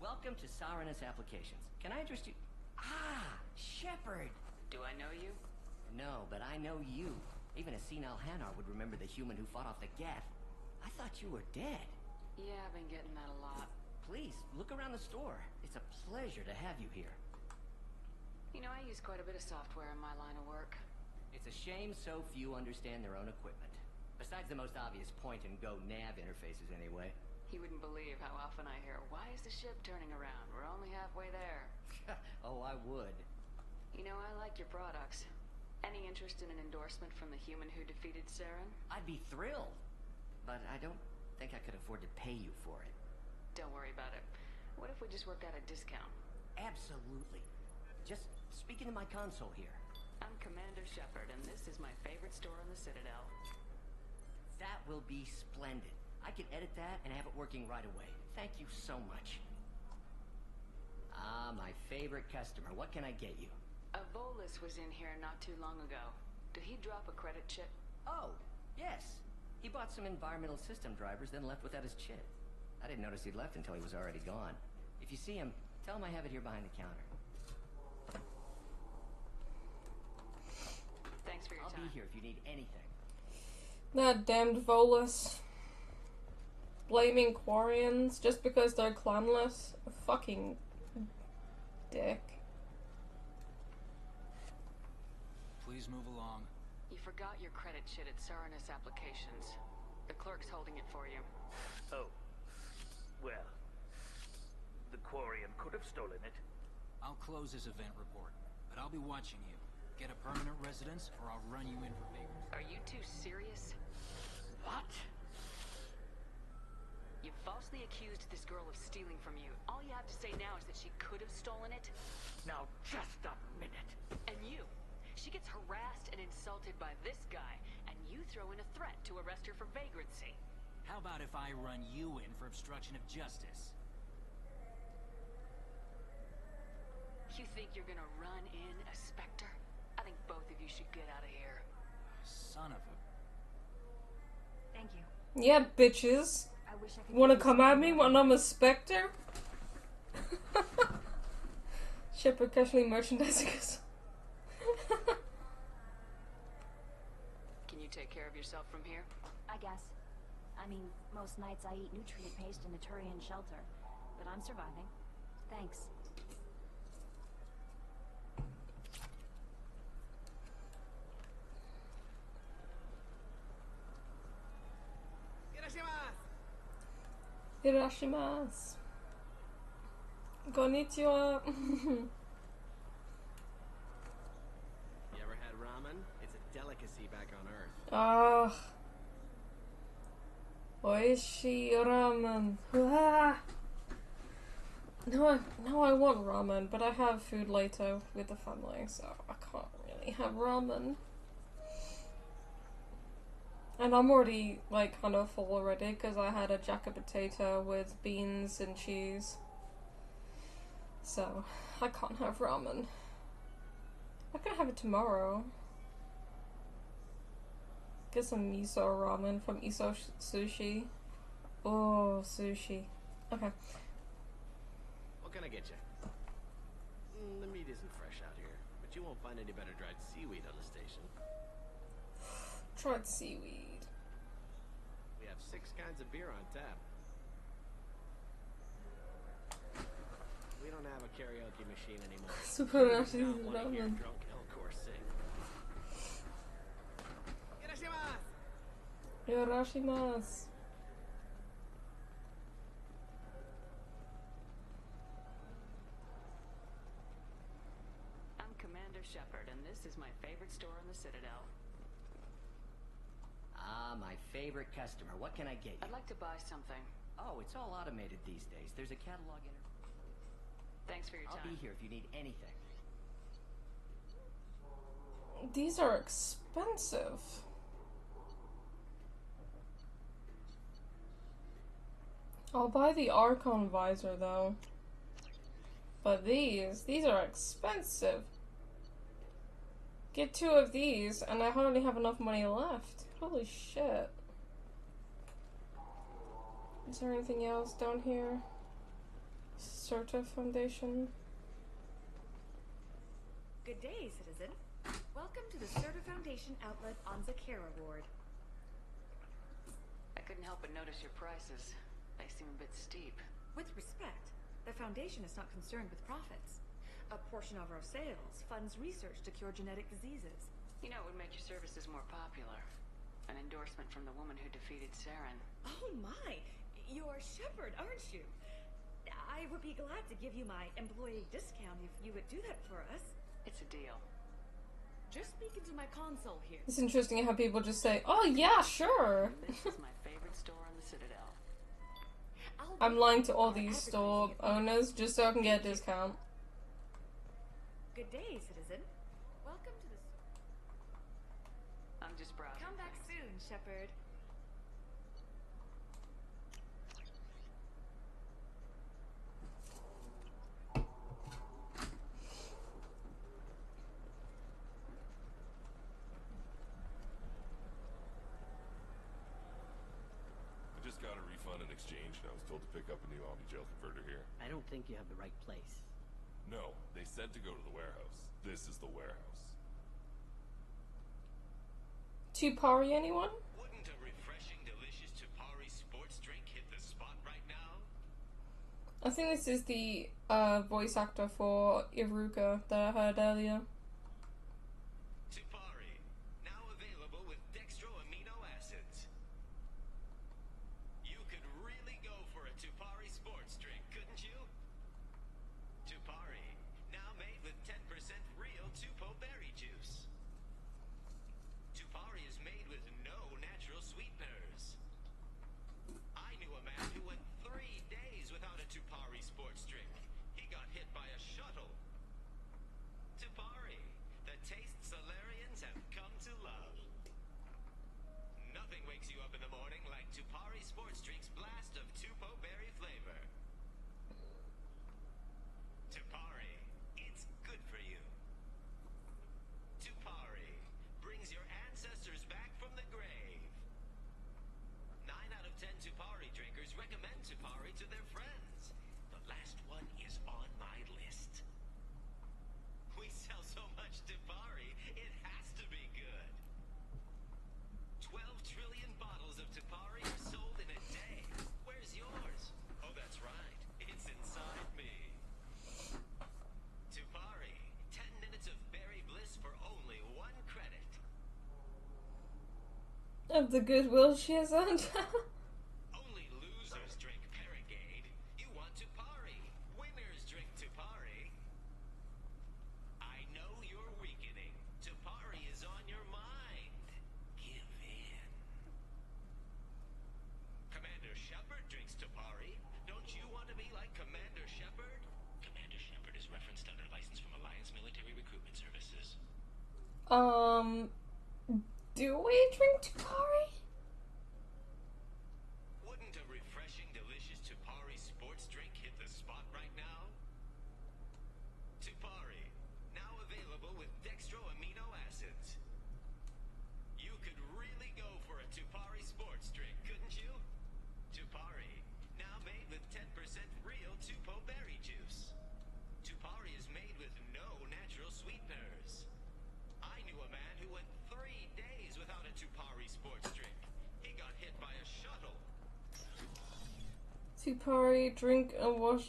Welcome to Sarenus Applications. Can I interest you? Ah, Shepard! Do I know you? No, but I know you. Even a senile Hanar would remember the human who fought off the Geth. I thought you were dead. Yeah, I've been getting that a lot. Please, look around the store. It's a pleasure to have you here. You know, I use quite a bit of software in my line of work. It's a shame so few understand their own equipment. Besides the most obvious point-and-go nav interfaces, anyway. You wouldn't believe how often I hear, "Why is the ship turning around? We're only halfway there." Oh, I would. You know, I like your products. Any interest in an endorsement from the human who defeated Saren? I'd be thrilled. But I don't think I could afford to pay you for it. Don't worry about it. What if we just work out a discount? Absolutely. Just speak into my console here. I'm Commander Shepard, and this is my favorite store on the Citadel. That will be splendid. I can edit that and have it working right away. Thank you so much. Ah, my favorite customer. What can I get you? A Volus was in here not too long ago. Did he drop a credit chip? Oh, yes. He bought some environmental system drivers, then left without his chip. I didn't notice he'd left until he was already gone. If you see him, tell him I have it here behind the counter. Thanks for your time. I'll be here if you need anything. That damned Volus. Blaming Quarians just because they're clanless. A fucking dick. Please move along. You forgot your credit chit at Sarenus Applications. The clerk's holding it for you. Oh. Well. The Quarian could have stolen it. I'll close this event report, but I'll be watching you. Get a permanent residence, or I'll run you in for vagrancy. Are you two serious? What? You falsely accused this girl of stealing from you. All you have to say now is that she could have stolen it. Now, just a minute. And you. She gets harassed and insulted by this guy, and you throw in a threat to arrest her for vagrancy. How about if I run you in for obstruction of justice? You think you're gonna run in a Spectre? I think both of you should get out of here. Son of a... Thank you. Yeah, bitches. I wish I could Wanna come at me when I'm a Spectre? Shepard casually merchandising us. Can you take care of yourself from here? I guess. I mean, most nights I eat nutrient paste in a Turian shelter, but I'm surviving. Thanks. Hirashimasu. Konnichiwa. You ever had ramen? It's a delicacy back on Earth. Ah. Oishi ramen. Ah. No, I want ramen, but I have food later with the family, so I can't really have ramen. And I'm already, like, kind of full already because I had a jacket potato with beans and cheese. So, I can't have ramen. I can have it tomorrow. Get some miso ramen from Iso Sushi. Oh, sushi. Okay. What can I get you? The meat isn't fresh out here, but you won't find any better dried seaweed on the station. Dried seaweed. We have 6 kinds of beer on tap. We don't have a karaoke machine anymore. Super I actually don't want to hear ramen. drunk Elcor sing. Yorashimasu. I'm Commander Shepard, and this is my favorite store in the Citadel. Ah, my favorite customer. What can I get you? I'd like to buy something. Oh, it's all automated these days. There's a catalog in it. Thanks for your time. I'll be here if you need anything. These are expensive. I'll buy the Archon visor though. But these are expensive. Get 2 of these and I hardly have enough money left. Holy shit. Is there anything else down here? Certa Foundation. Good day, citizen. Welcome to the Certa Foundation outlet on Zakera Ward. I couldn't help but notice your prices. They seem a bit steep. With respect, the Foundation is not concerned with profits. A portion of our sales funds research to cure genetic diseases. You know, it would make your services more popular. An endorsement from the woman who defeated Saren. Oh my! You're Shepard, aren't you? I would be glad to give you my employee discount if you would do that for us. It's a deal. Just speak into my console here. It's interesting how people just say, "Oh yeah, sure." This is my favorite store on the Citadel. I'm lying to all these store owners just so I can get a discount. Good day, citizen. Welcome to the... I'm just browsing. Come back soon, Shepard. I just got a refund in exchange, and I was told to pick up a new Omni-Gel converter here. I don't think you have the right place. No, they said to go to the warehouse. This is the warehouse. Tupari, anyone? Wouldn't a refreshing, delicious Tupari sports drink hit the spot right now? I think this is the voice actor for Iruka that I heard earlier. Tupari, now available with dextro amino acids. You could really go for a Tupari sports drink, couldn't you? Tupari, now made with 10% real Tupo berry juice. Tupari is made with no natural sweeteners. I knew a man who went 3 days without a Tupari sports drink. He got hit by a shuttle. Tupari, the taste Solarians have come to love. Nothing wakes you up in the morning like Tupari sports drink's blast of Tupo berry flavor. Tupari, it's good for you. Tupari brings your ancestors back from the grave. 9 out of 10 Tupari drinkers recommend Tupari to their friends. The last one is on my list. We sell so much Tupari, it has to be good. 12 trillion bottles of Tupari are sold in a day. Where's yours? Oh, that's right. It's inside me. Tupari, 10 minutes of berry bliss for only 1 credit. Of the goodwill she has earned. Only losers drink Paragade. You want Tupari. Winners drink Tupari. I know you're weakening. Tupari is on your mind. Give in. Commander Shepard drinks Tupari. Don't you want to be like Commander Shepard? Commander Shepard is referenced under license from Alliance Military Recruitment Services. Do we drink Tupari? To party, drink, and wash.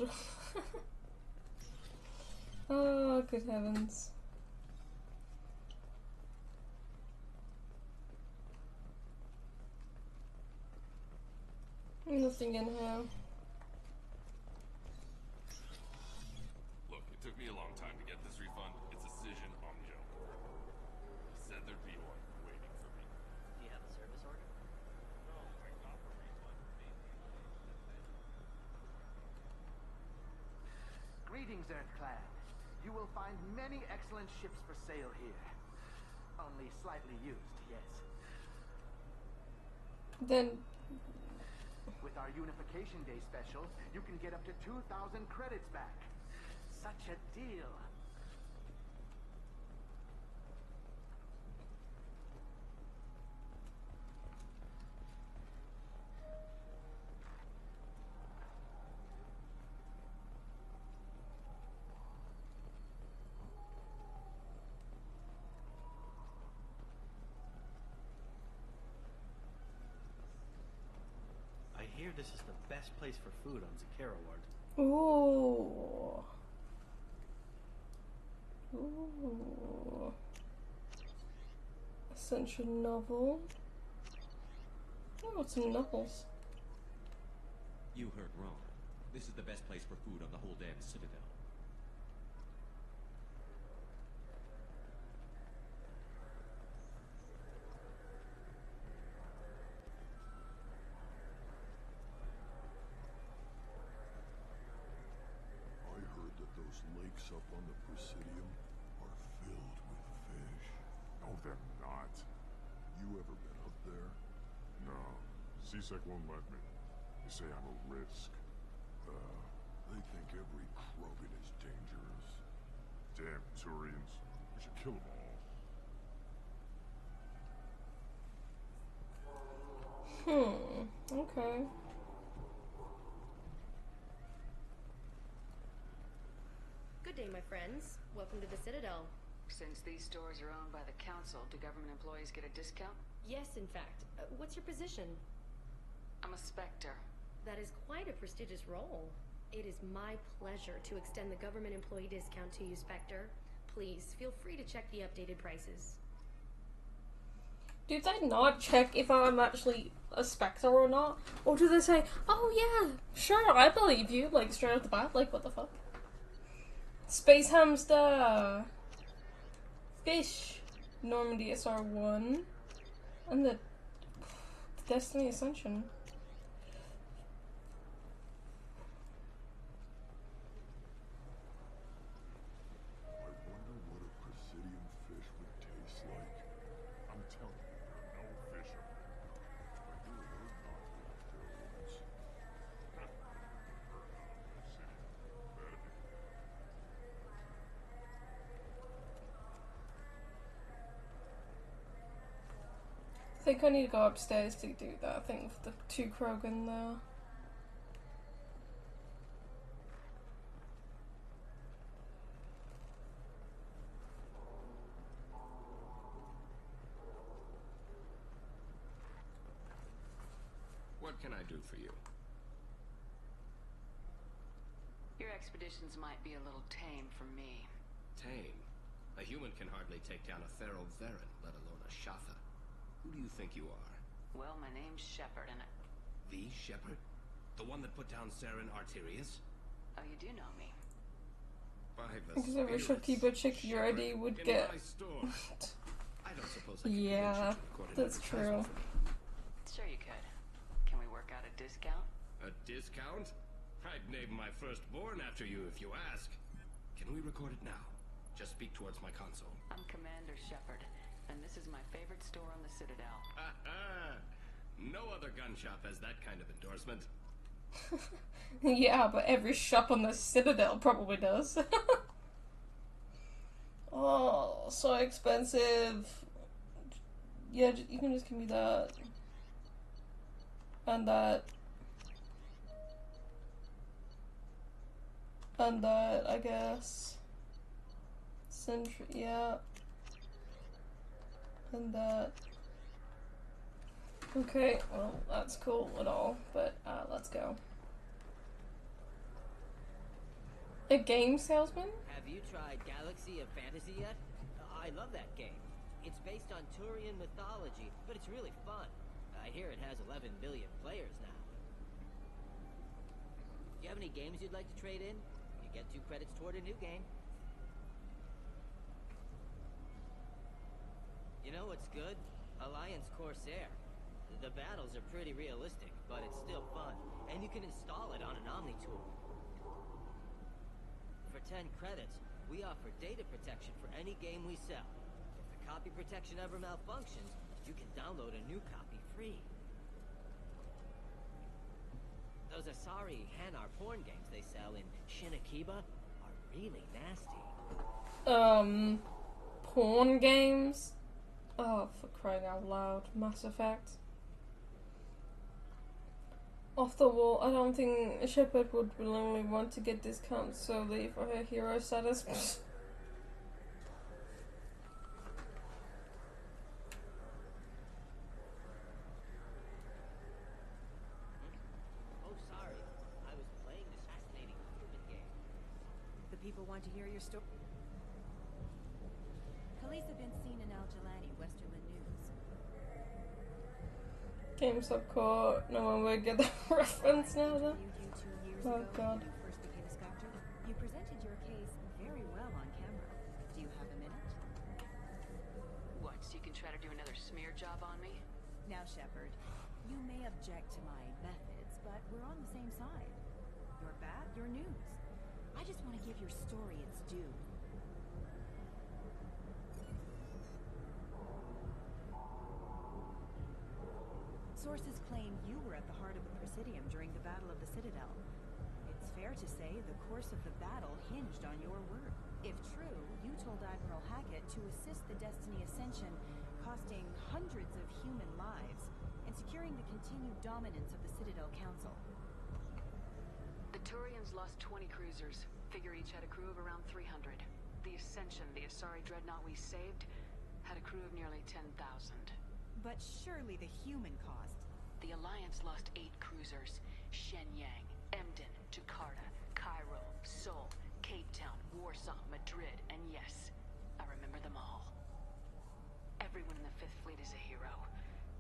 Oh, good heavens. Nothing in here. Look, it took me a long time to get this refund. It's a decision on Joe. Said there'd be one waiting for me. Do you have a service order? No, I got the refund. Greetings, Earth-Clan. You will find many excellent ships for sale here. Only slightly used, yes. Then... With our Unification Day special, you can get up to 2,000 credits back. Such a deal. I hear this is the best place for food on Zakera Ward. Ooh. Ooh. Essential novel. Oh, some novels. You heard wrong. This is the best place for food on the whole damn Citadel. I heard that those lakes up on the Presidium are filled with fish. No, they're not. You ever been up there? No. CSEC won't let me. They say I'm a risk. They think every Krogan is dangerous. Damn Turians. We should kill them all. Okay. Good day, my friends. Welcome to the Citadel. Since these stores are owned by the council, do government employees get a discount? Yes, in fact. What's your position? I'm a Spectre. That is quite a prestigious role. It is my pleasure to extend the government employee discount to you, Spectre. Please, feel free to check the updated prices. Do they not check if I'm actually a Spectre or not? Or do they say, oh yeah, sure, I believe you, like straight off the bat? Like, what the fuck? Space Hamster! Fish! Normandy SR1. And the Destiny Ascension. I wonder what a Presidium fish would taste like. I'm telling you, there are no fish up there. I do heard not leftovers. I think I need to go upstairs to do that thing with the 2 Krogan there. What can I do for you? Your expeditions might be a little tame for me. Tame. A human can hardly take down a Thero Varen, let alone a Shatha. Who do you think you are? Well, my name's Shepard, and The Shepherd? The one that put down Saren Arterius? oh, you do know me. By the Because every shopkeeper chick your ID would get. I don't suppose I can Yeah, that's true. Sure you could. Can we work out a discount? A discount? I'd name my firstborn after you if you ask. Can we record it now? Just speak towards my console. I'm Commander Shepard, and this is my favorite store on the Citadel. No other gun shop has that kind of endorsement. Yeah, but every shop on the Citadel probably does. Oh, so expensive. Yeah, you can just give me that. And that. And that, I guess. Yeah. And that. Okay, well, that's cool at all, but let's go. A game salesman? Have you tried Galaxy of Fantasy yet? I love that game. It's based on Turian mythology, but it's really fun. I hear it has 11 billion players now. Do you have any games you'd like to trade in? You get 2 credits toward a new game. You know what's good? Alliance Corsair. The battles are pretty realistic, but it's still fun. And you can install it on an Omni tool. For 10 credits, we offer data protection for any game we sell. If the copy protection ever malfunctions, you can download a new copy free. Those Asari Hanar porn games they sell in Shinakiba are really nasty. Porn games? Oh, for crying out loud. Mass Effect. Off the wall, I don't think Shepard would willingly want to get discounts solely for her hero status. Oh, sorry. I was playing this fascinating human game. The people want to hear your story. Police have been seen in Al-Jalani, Westerland News. GameStop caught. No one would get the reference now, though. Oh god. When you first became a Spectre, you presented your case very well on camera. Do you have a minute? What, so you can try to do another smear job on me? Now, Shepard, you may object to my methods, but we're on the same side. You're bad, you're news. I just want to give your story its due. Sources claim you were at the heart of the Presidium during the Battle of the Citadel. It's fair to say the course of the battle hinged on your word. If true, you told Admiral Hackett to assist the Destiny Ascension, costing hundreds of human lives, and securing the continued dominance of the Citadel Council. The Turians lost 20 cruisers. Figure each had a crew of around 300. The Ascension, the Asari dreadnought we saved, had a crew of nearly 10,000. But surely the human cost. The Alliance lost 8 cruisers. Shenyang, Emden, Jakarta, Cairo, Seoul, Cape Town, Warsaw, Madrid, and yes, I remember them all. Everyone in the 5th Fleet is a hero.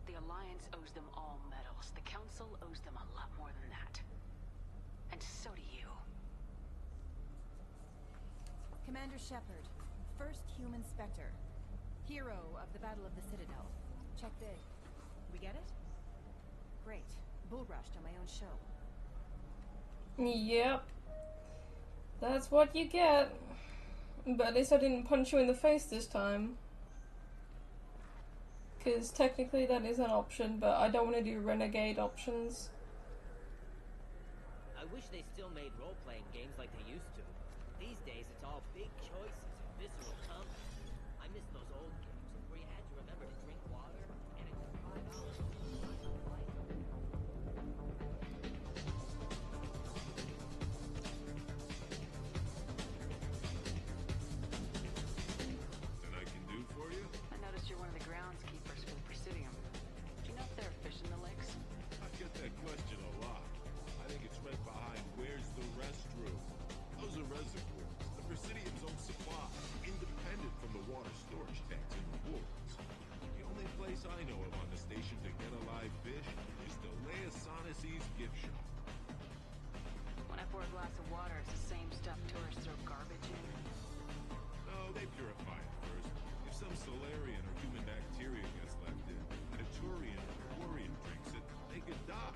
The Alliance owes them all medals. The Council owes them a lot more than that. And so do you. Commander Shepard, first human Spectre. Hero of the Battle of the Citadel. Check big. We get it? Great. Bull rushed on my own show. Yep. That's what you get. But at least I didn't punch you in the face this time. Because technically that is an option, but I don't want to do renegade options. I wish they still made role-playing games like they used to. These days it's all big choices and visceral combat. I miss those old games where you had to remember to drink water and it took 5 hours to find the light. Nothing I can do for you? I noticed you're one of the groundskeepers for the Presidium. Do you know if there are fish in the lakes? I get that question a lot. I think it's right behind where's the restroom. Those are reservoirs. The Presidium's own supply, independent from the water storage tanks in the woods. The only place I know of on the station to get a live fish is the Leosanis' gift shop. When I pour a glass of water, it's the same stuff tourists throw garbage in. No, they purify it first. If some Solarian or human bacteria gets left in, and a Turian or Quarian drinks it, they could die.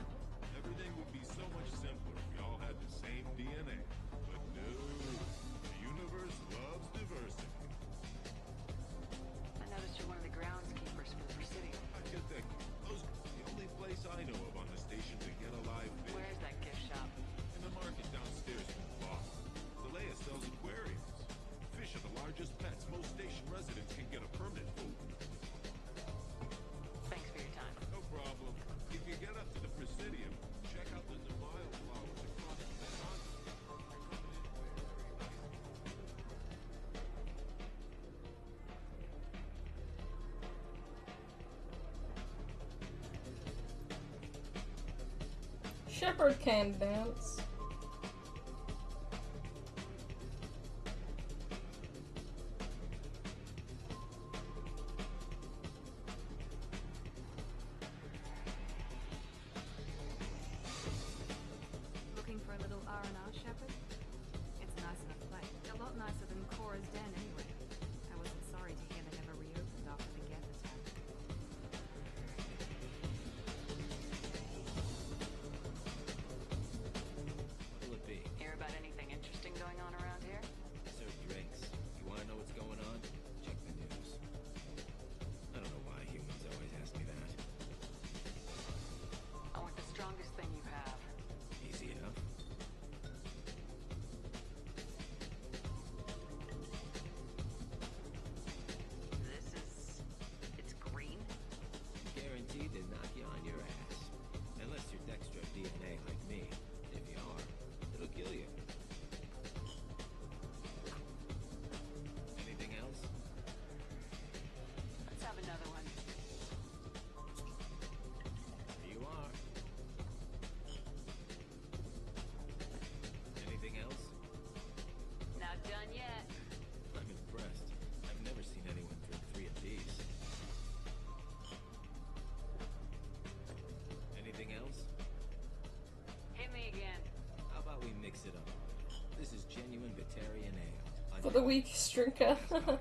Everything would be so much simpler if we all had the same DNA. But no, the universe loves diversity. I noticed you're one of the groundskeepers for the Presidium. I get that. Those the only place I know of on the station to get a live fish. Where's that gift shop? In the market downstairs from the bar. The Leia sells aquariums. Fish are the largest pets most station residents can get a permit for. Thanks for your time. No problem. If you get up to the Presidium, check out the Demile flowers across the pond. Shepard can dance. genuine Batarian ale. For the weakest drinker. Got it.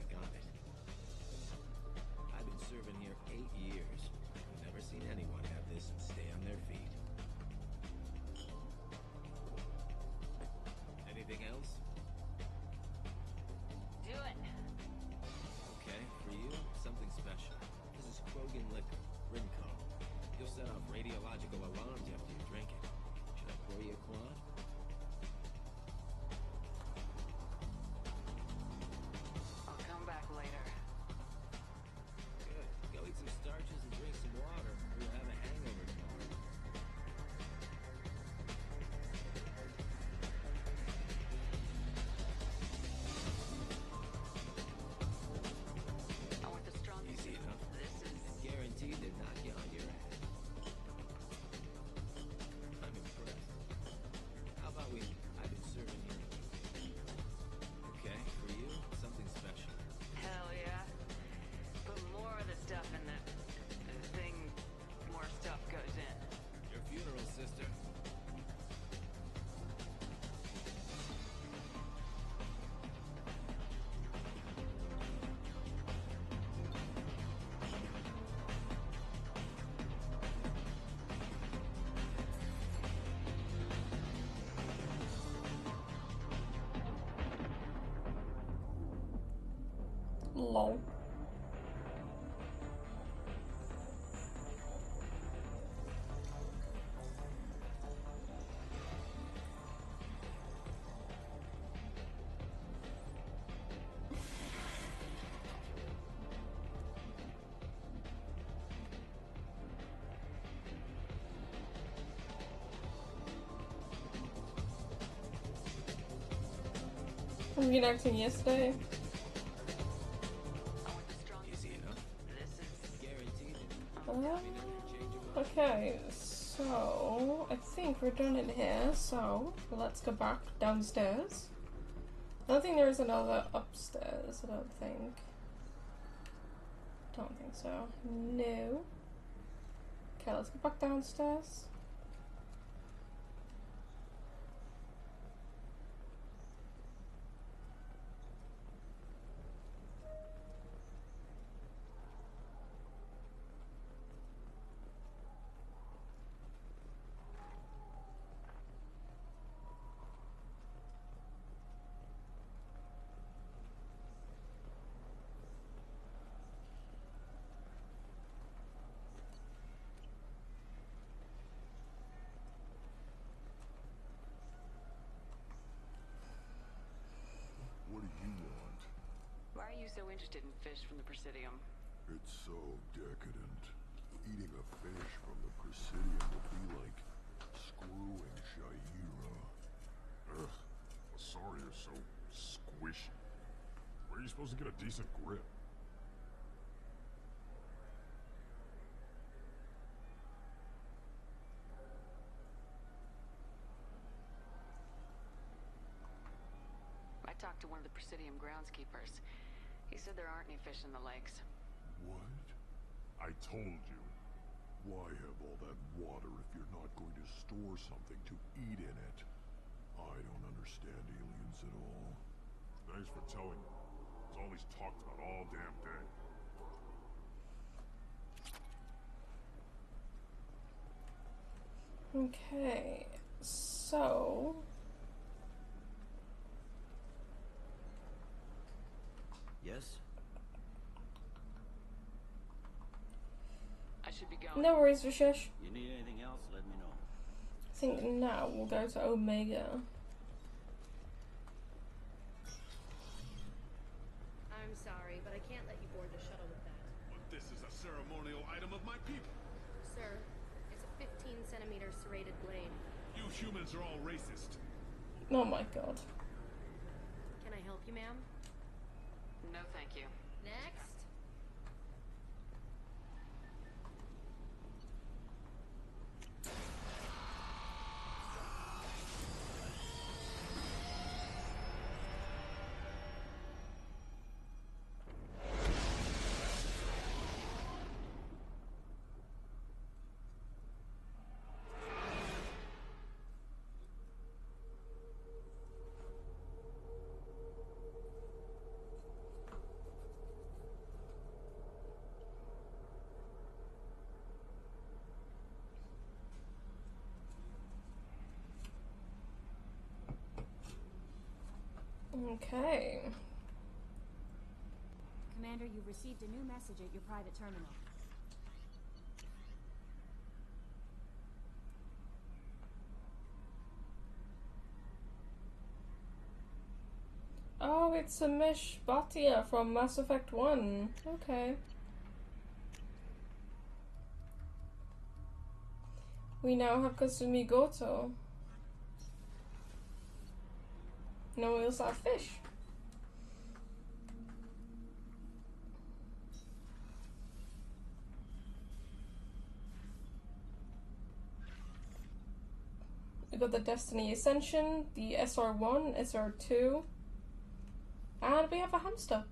I've been serving here 8 years. I've never seen anyone have this and stay on their feet. Anything else? Do it. Okay, for you, something special. This is Krogan liquor, Rinco. You'll set off radiological alarms after you drink it. Should I pour you a quad? I'll come back later. Good. Go eat some starches and drink some water, or you'll have a hangover tomorrow. I want the strongest. Easy enough. This is Guaranteed to knock you on your ass. I'm impressed. How about I've been serving here. Okay, for you, something special. hell yeah. Put more of the stuff in the thing, more stuff goes in. Your funeral, sister. Lol. I'm reenacting yesterday. Easy enough. This is Guaranteed. Okay, so I think we're done in here, so let's go back downstairs. I don't think there's another upstairs, I don't think. Don't think so. No. Okay, let's go back downstairs. What do you want? Why are you so interested in fish from the Presidium? It's so decadent. Eating a fish from the Presidium would be like screwing Shaira. Ugh. Sorry you're so squishy. Where are you supposed to get a decent grip? I talked to one of the Presidium groundskeepers. He said there aren't any fish in the lakes. What? I told you. Why have all that water if you're not going to store something to eat in it? I don't understand aliens at all. Thanks for telling me. It's all he's talked about all damn day. Okay, so Yes? I should be going. no worries, Rashesh. You need anything else, let me know. I think now we'll go to Omega. I'm sorry, but I can't let you board the shuttle with that. But this is a ceremonial item of my people. Sir, it's a 15-centimeter serrated blade. You humans are all racist. Oh my god. Can I help you, ma'am? No, thank you. Next. Okay. Commander, you've received a new message at your private terminal. Oh, it's a Mish Bhatia from Mass Effect 1. Okay. We now have Kasumi Goto. No, we also have fish. We got the Destiny Ascension, the SR1, SR2, and we have a hamster.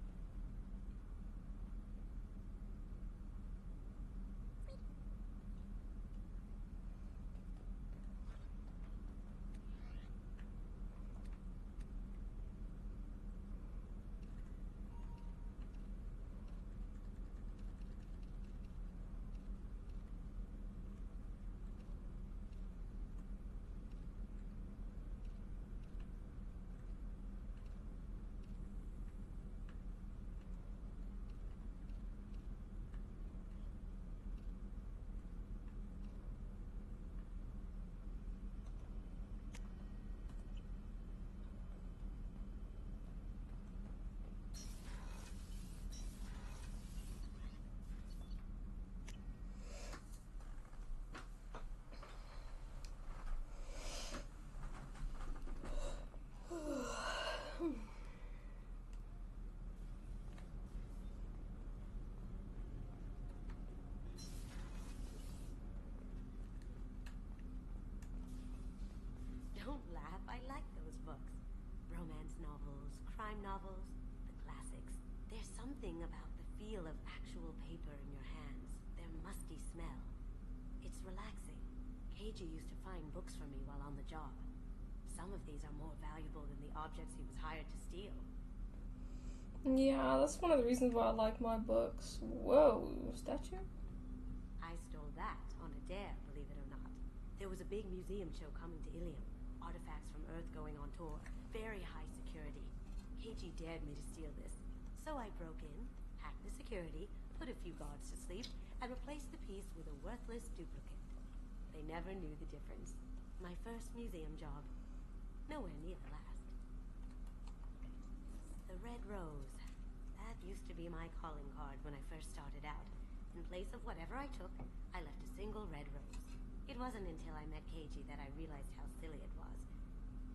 Don't laugh, I like those books. Romance novels, crime novels, the classics. There's something about the feel of actual paper in your hands, their musty smell. It's relaxing. Keiji used to find books for me while on the job. Some of these are more valuable than the objects he was hired to steal. Yeah, that's one of the reasons why I like my books. Whoa, statue? I stole that on a dare, believe it or not. There was a big museum show coming to Ilium. Artifacts from Earth going on tour. Very high security. Keiji dared me to steal this. So I broke in, hacked the security, put a few guards to sleep, and replaced the piece with a worthless duplicate. They never knew the difference. My first museum job. Nowhere near the last. The Red Rose. That used to be my calling card when I first started out. In place of whatever I took, I left a single red rose. It wasn't until I met Keiji that I realized how silly it was.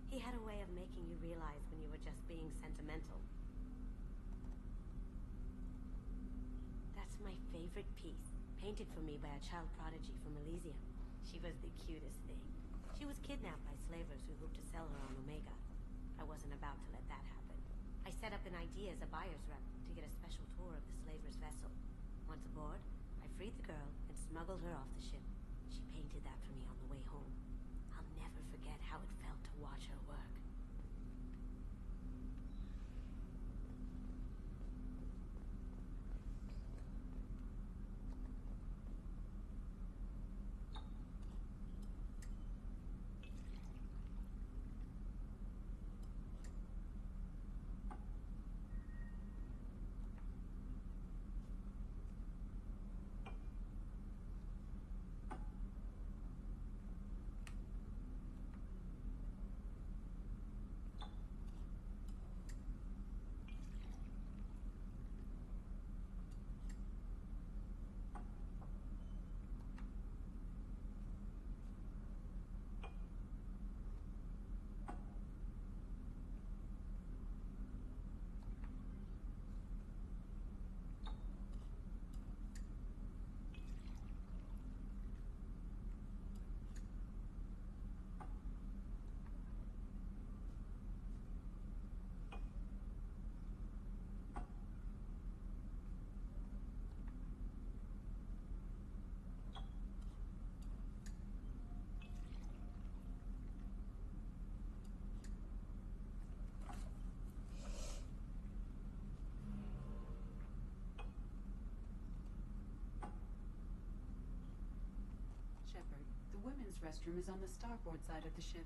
He had a way of making you realize when you were just being sentimental. That's my favorite piece, painted for me by a child prodigy from Elysium. She was the cutest thing. She was kidnapped by slavers who hoped to sell her on Omega. I wasn't about to let that happen. I set up an idea as a buyer's rep to get a special tour of the slaver's vessel. Once aboard, I freed the girl and smuggled her off the ship. She painted that for me on the way home. I'll never forget how it felt to watch her work. Shepard, the women's restroom is on the starboard side of the ship.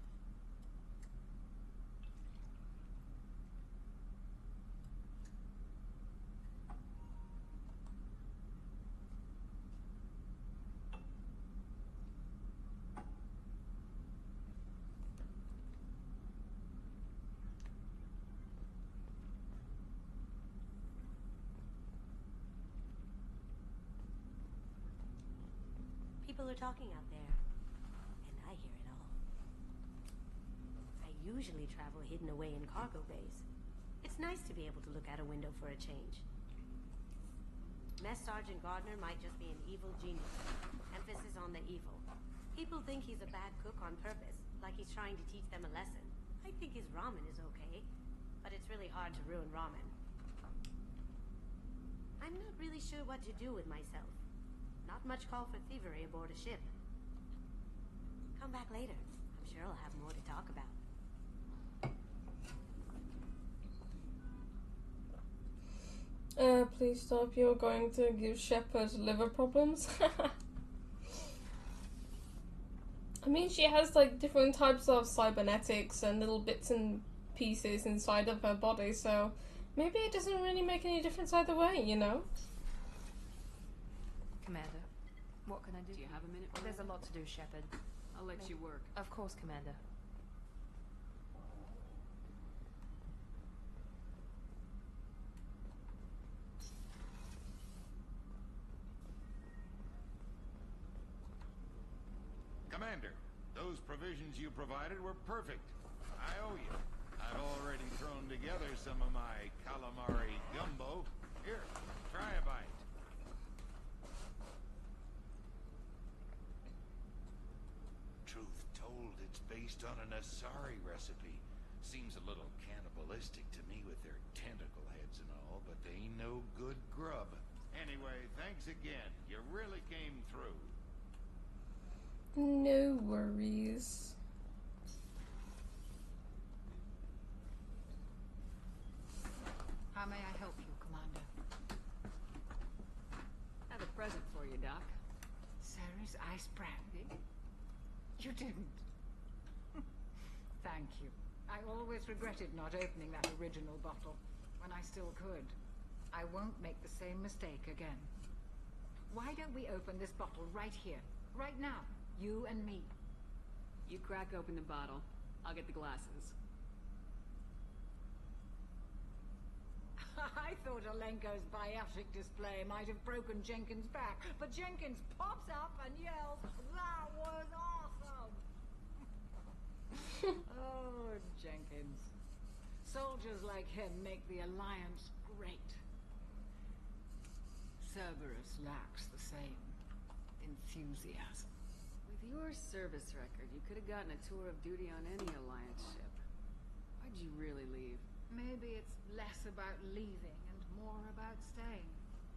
People are talking out there, and I hear it all. I usually travel hidden away in cargo bays. It's nice to be able to look out a window for a change. Mess Sergeant Gardner might just be an evil genius. Emphasis on the evil. People think he's a bad cook on purpose, like he's trying to teach them a lesson. I think his ramen is okay, but it's really hard to ruin ramen. I'm not really sure what to do with myself. Not much call for thievery aboard a ship. Come back later. I'm sure I'll have more to talk about. Please stop. You're going to give Shepard liver problems. I mean, she has like different types of cybernetics and little bits and pieces inside of her body, so maybe it doesn't really make any difference either way, you know? Commander, what can I do? Do you have a minute? There's a lot to do, Shepard. I'll let you work. Of course, Commander. Commander, those provisions you provided were perfect. I owe you. I've already thrown together some of my calamari gumbo. Here, try a bite. Truth told, it's based on an Asari recipe. Seems a little cannibalistic to me with their tentacle heads and all, but they ain't no good grub. Anyway, thanks again. You really came through. No worries. How may I help you, Commander? I have a present for you, Doc. Sarah's ice brandy? You didn't. Thank you. I always regretted not opening that original bottle when I still could. I won't make the same mistake again. Why don't we open this bottle right here, right now? You and me. You crack open the bottle. I'll get the glasses. I thought Alenko's biotic display might have broken Jenkins' back, but Jenkins pops up and yells, "That was awesome!" Oh, Jenkins. Soldiers like him make the Alliance great. Cerberus lacks the same enthusiasm. With your service record, you could have gotten a tour of duty on any Alliance ship. Why'd you really leave? Maybe it's less about leaving and more about staying.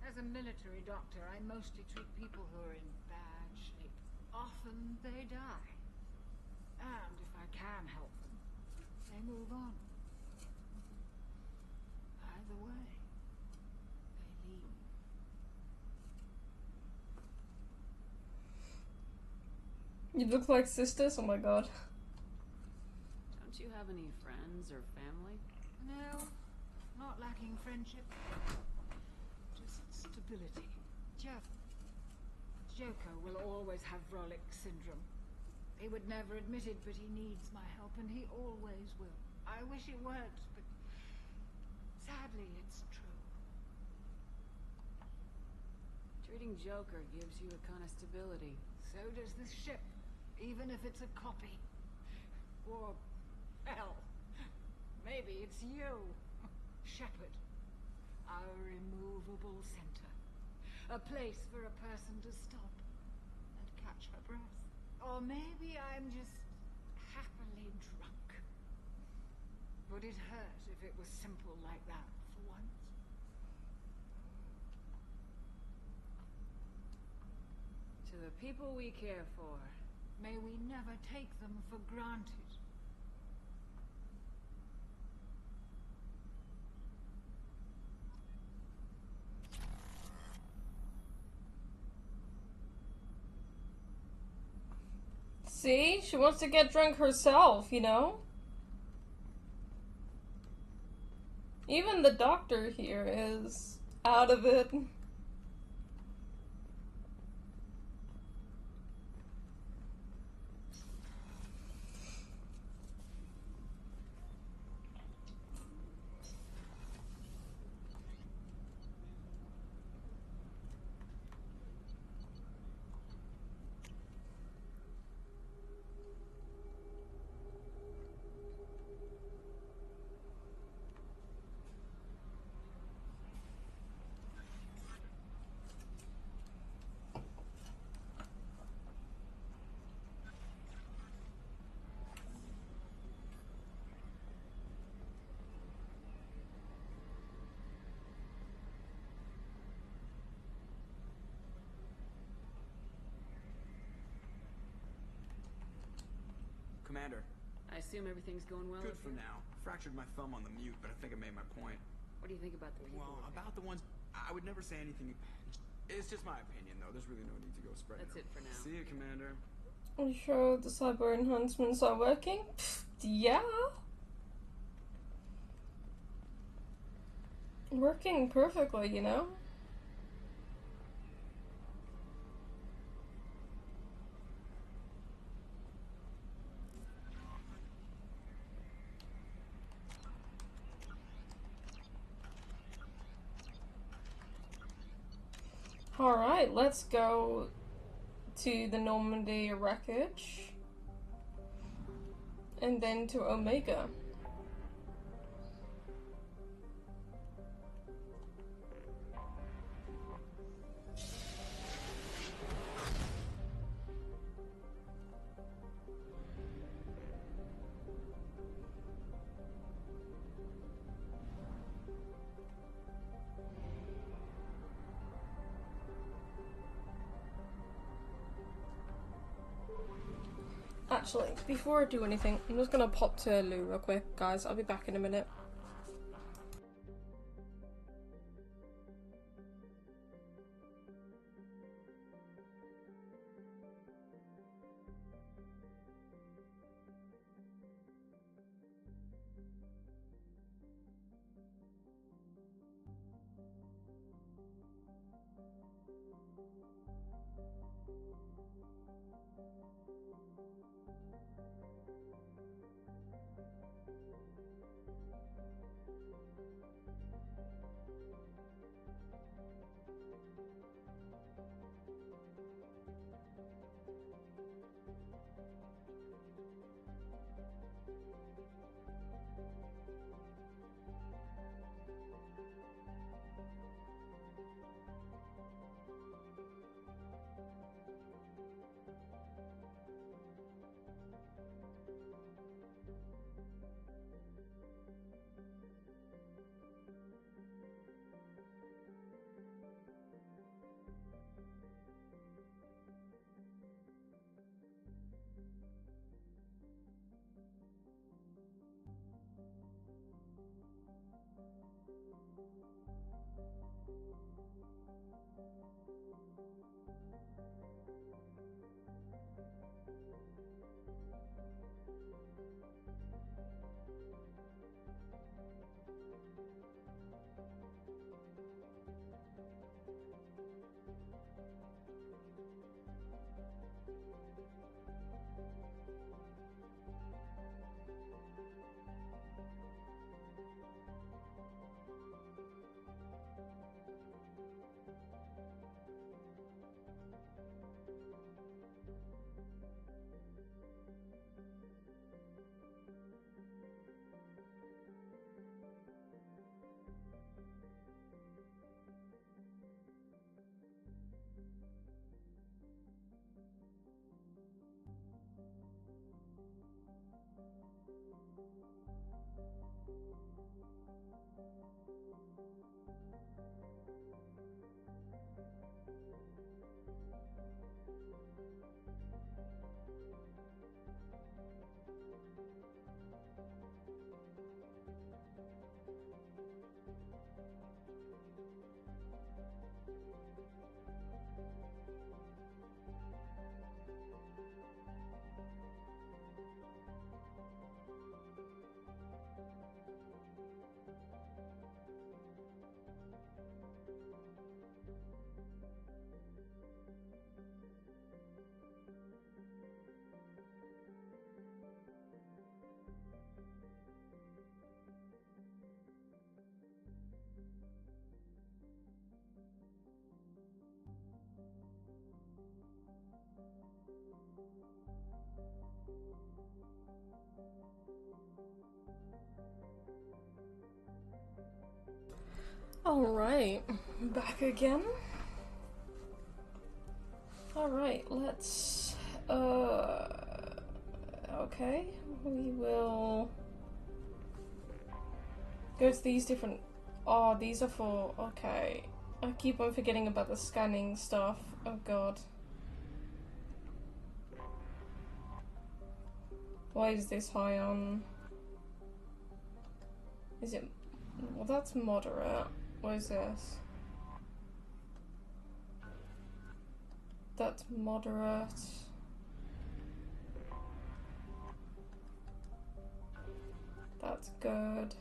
As a military doctor, I mostly treat people who are in bad shape. Often they die. And if I can help them, they move on. Either way, they leave. You look like sisters? Oh my god. Don't you have any friends or family? No, not lacking friendship. Just stability. Joko will always have Vrolic syndrome. He would never admit it, but he needs my help, and he always will. I wish it weren't, but sadly it's true. Treating Joker gives you a kind of stability. So does this ship, even if it's a copy. Or, hell, maybe it's you, Shepard. Our immovable center. A place for a person to stop and catch her breath. Or maybe I'm just happily drunk. Would it hurt if it was simple like that for once? To the people we care for, may we never take them for granted. See? She wants to get drunk herself, you know? Even the doctor here is out of it. Commander. I assume everything's going well. Good for now. Fractured my thumb on the mute, but I think I made my point. What do you think about the people? Well, about the ones... I would never say anything... It's just my opinion, though. There's really no need to go spreading That's it for now. See you, Commander. Are you sure the cyber enhancements are working? Yeah. Working perfectly, you know? Alright, let's go to the Normandy wreckage. And then to Omega. Actually, before I do anything, I'm just gonna pop to Lou real quick, guys. I'll be back in a minute. Alright, back again. Alright, let's, okay, we will go to these different, oh, these are for, okay, I keep on forgetting about the scanning stuff, oh god. Why is this high on? Is it? Well, that's moderate. What is this? That's moderate. That's good.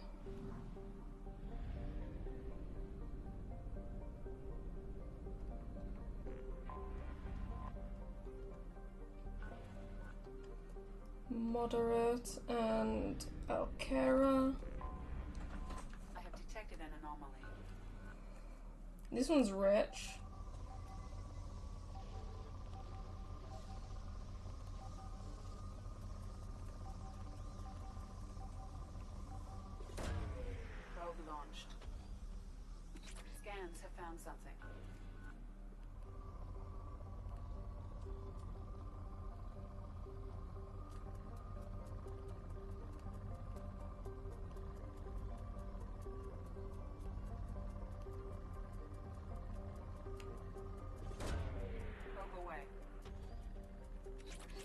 Moderate and Alcara. I have detected an anomaly. This one's rich. Probe launched. Scans have found something. Probe away.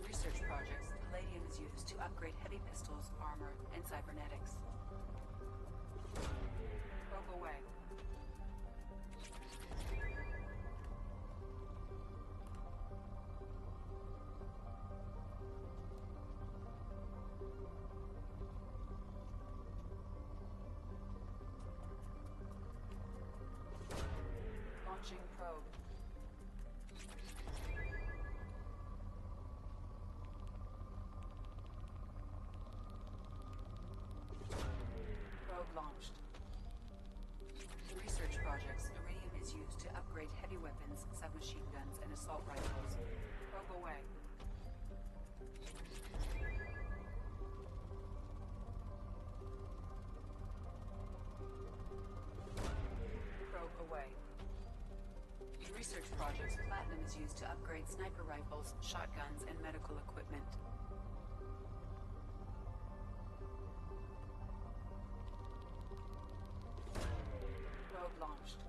Research projects. Palladium is used to upgrade heavy pistols, armor, and cybernetics. Probe away. Launching probe. Probe launched. Research projects. Iridium is used to upgrade heavy weapons, submachine guns, and assault rifles. Probe away. Probe away. In research projects, platinum is used to upgrade sniper rifles, shotguns, and medical equipment. Probe launched.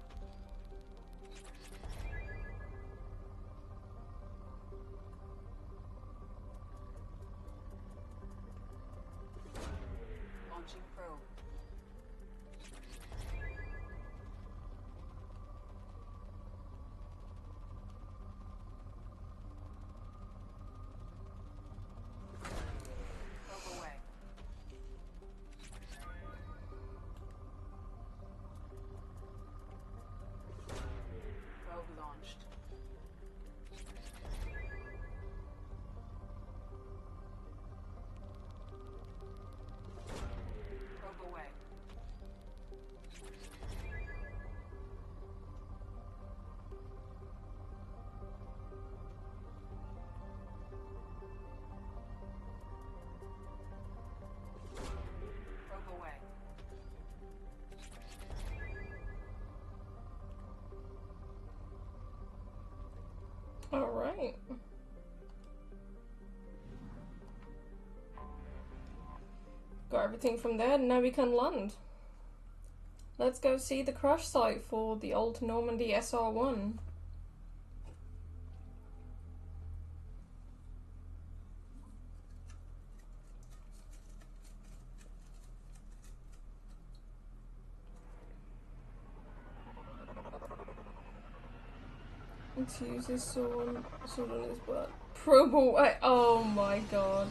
Launching probe. Probe away. Probe launched. Probe away. Probe away. All right. Got everything from there, and now we can land. Let's go see the crash site for the old Normandy SR1. Let's use this sword on his butt. Probe away. Oh my god.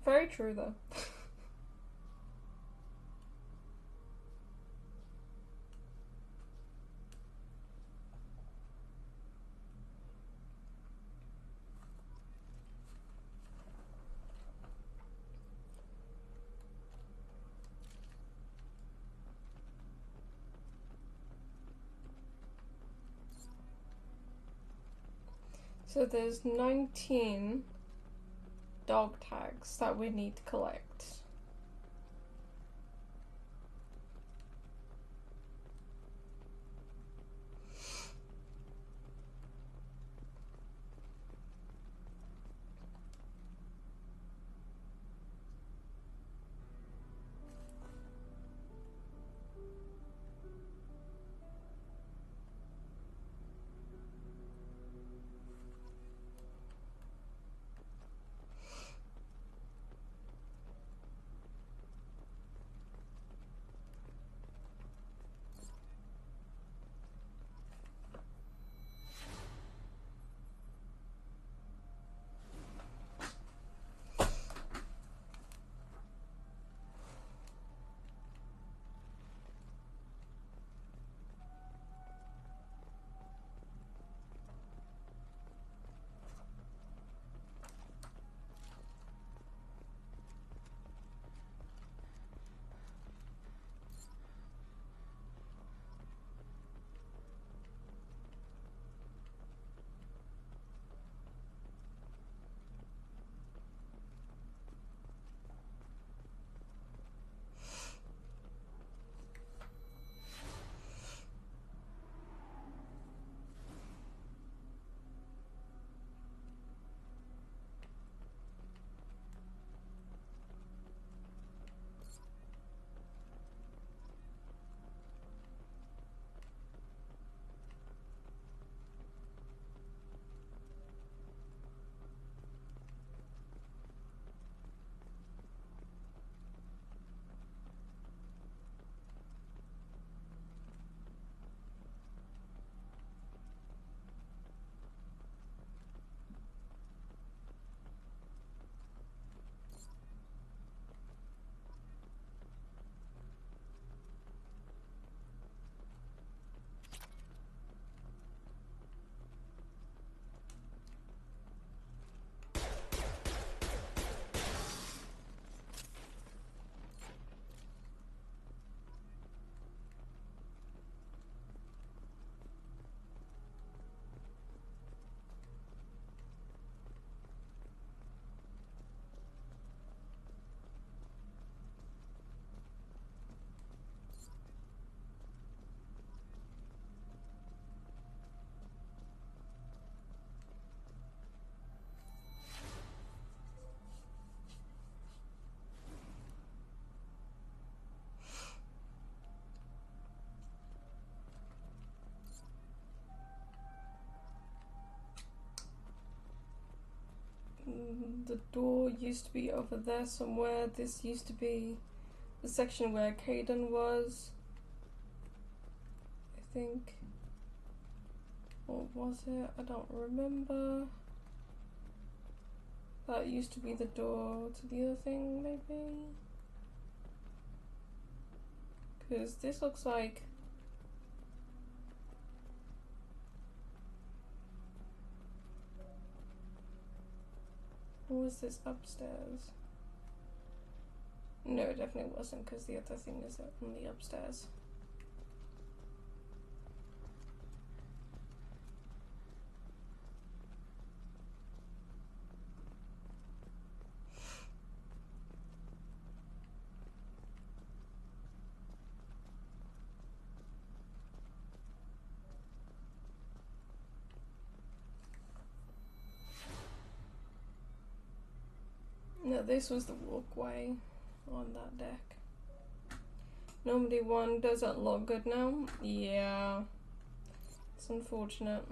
Very true though. So there's 19 dog tags that we need to collect. the door used to be over there somewhere. This used to be the section where Caden was. I think. Or was it? I don't remember. That used to be the door to the other thing, maybe? Because this looks like... Or was this upstairs? No, it definitely wasn't, because the other thing is on the upstairs. No, this was the walkway on that deck. Normandy 1 doesn't look good now. Yeah, it's unfortunate.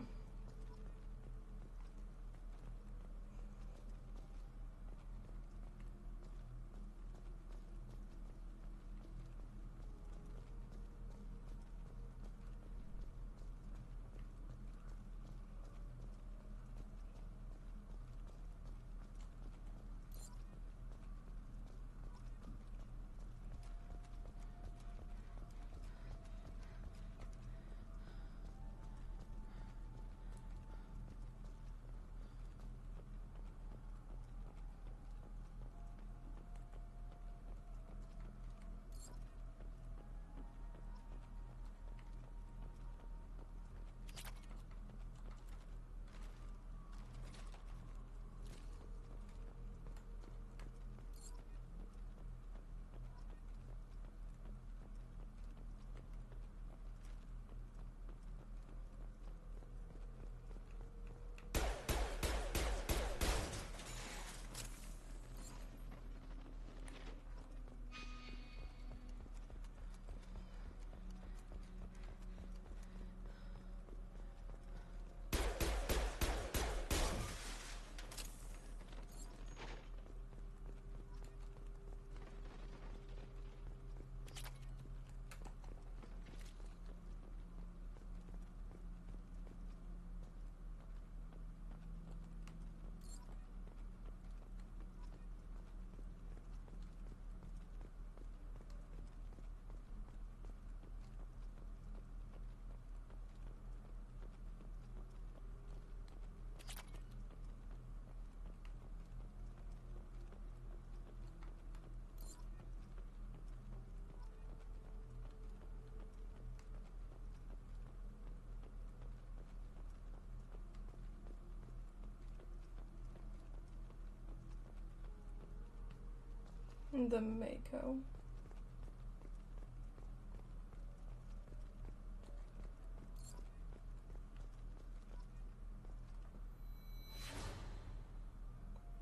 The Mako.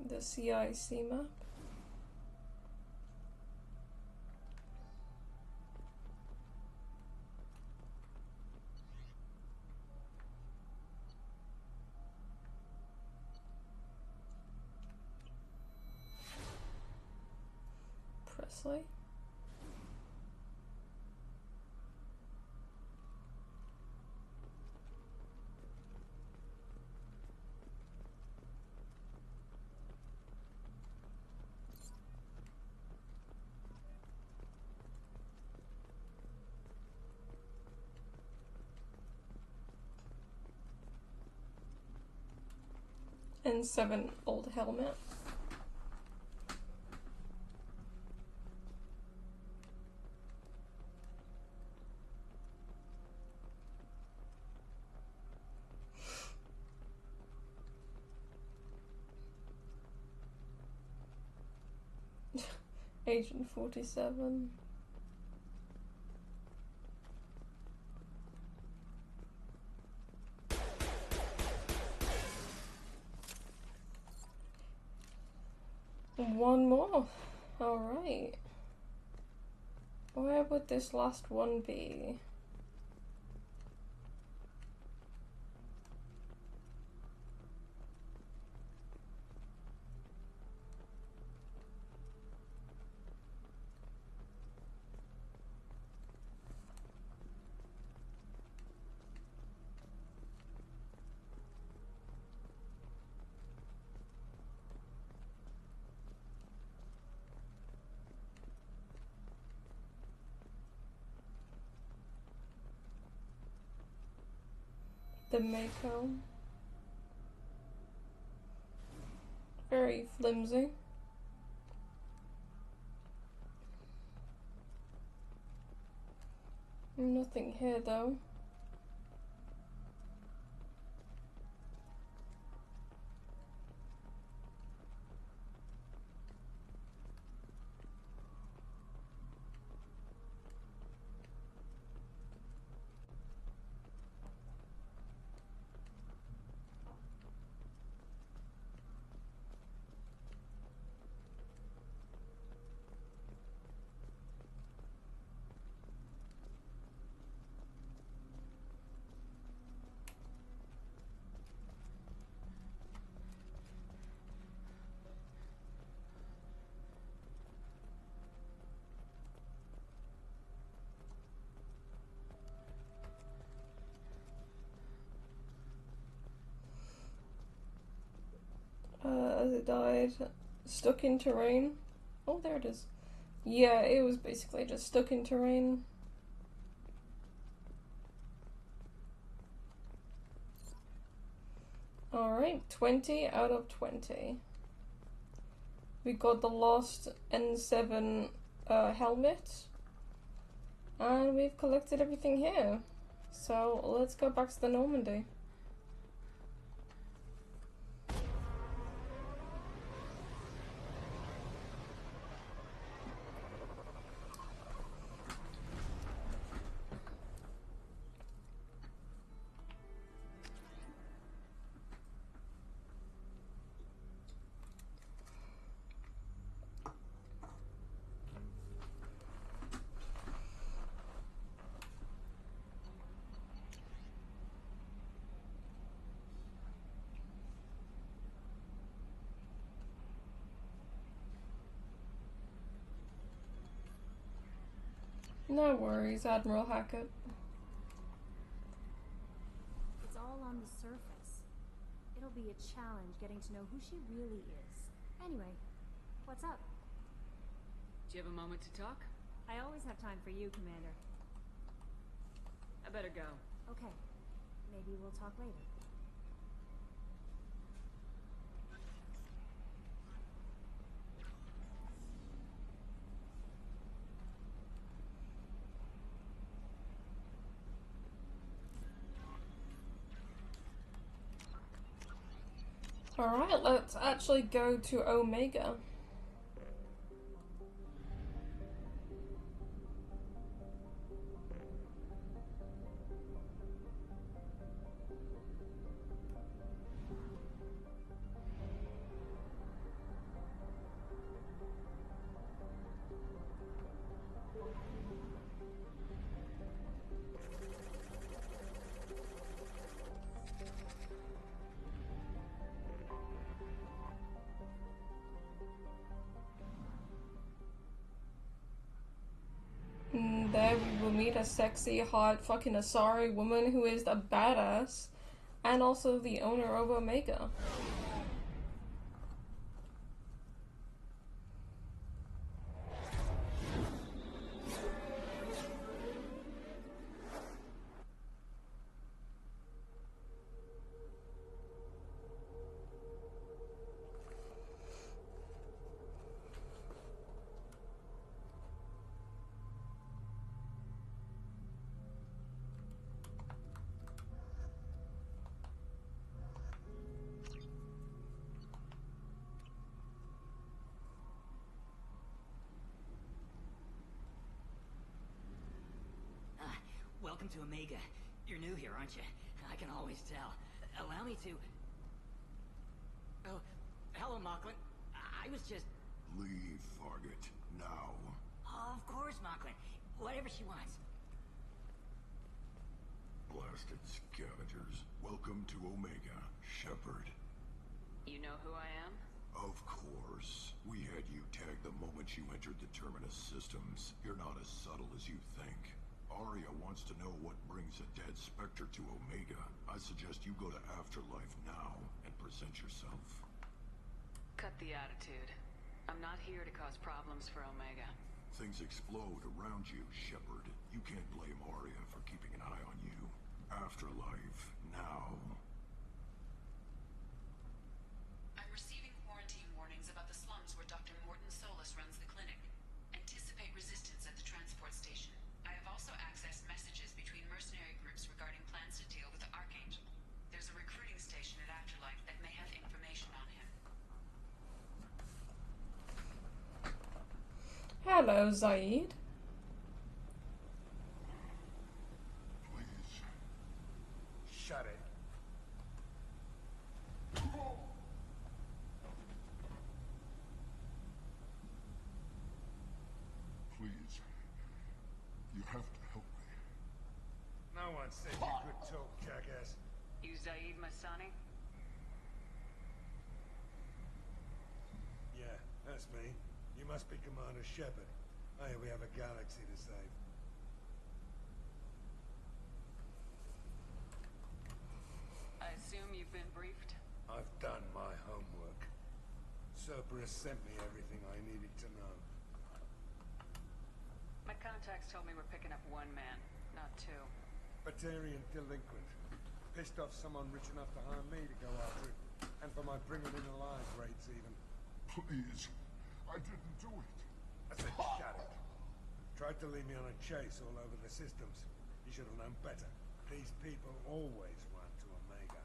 The CIC map. Presley. And 7 old helmet. Agent 47. One more. Alright. Where would this last one be? The Mako. Very flimsy. Nothing here though. As it died, stuck in terrain. Oh, there it is. Yeah, it was basically just stuck in terrain. Alright, 20 out of 20. We got the lost N7 helmet. And we've collected everything here. So let's go back to the Normandy. No worries, Admiral Hackett. It's all on the surface. It'll be a challenge getting to know who she really is. Anyway, what's up? Do you have a moment to talk? I always have time for you, Commander. I better go. Okay. Maybe we'll talk later. Alright, let's actually go to Omega. There we will meet a sexy, hot, fucking Asari woman who is a badass, and also the owner of Omega. Welcome to Omega. You're new here, aren't you? I can always tell. Allow me to... Oh, hello, Mocklin. I was just... Leave, Fargate. Now. Oh, of course, Mocklin. Whatever she wants. Blasted scavengers. Welcome to Omega, Shepard. You know who I am? Of course. We had you tagged the moment you entered the Terminus systems. You're not as subtle as you think. Arya wants to know what brings a dead Spectre to Omega. I suggest you go to Afterlife now and present yourself. Cut the attitude. I'm not here to cause problems for Omega. Things explode around you, Shepard. You can't blame Arya for keeping an eye on you. Afterlife now. Hello, Zaid. Please. Shut it. Please. You have to help me. No one said you could talk, jackass. You Zaid Masani? Yeah, that's me. You must be Commander Shepard. Hey, we have a galaxy to save. I assume you've been briefed? I've done my homework. Cerberus sent me everything I needed to know. My contacts told me we're picking up one man, not two. Batarian delinquent. Pissed off someone rich enough to hire me to go after it. And for my bringing in alive rates even. Please. I didn't do it. I said shut it. Tried to lead me on a chase all over the systems. You should have known better. These people always run to Omega.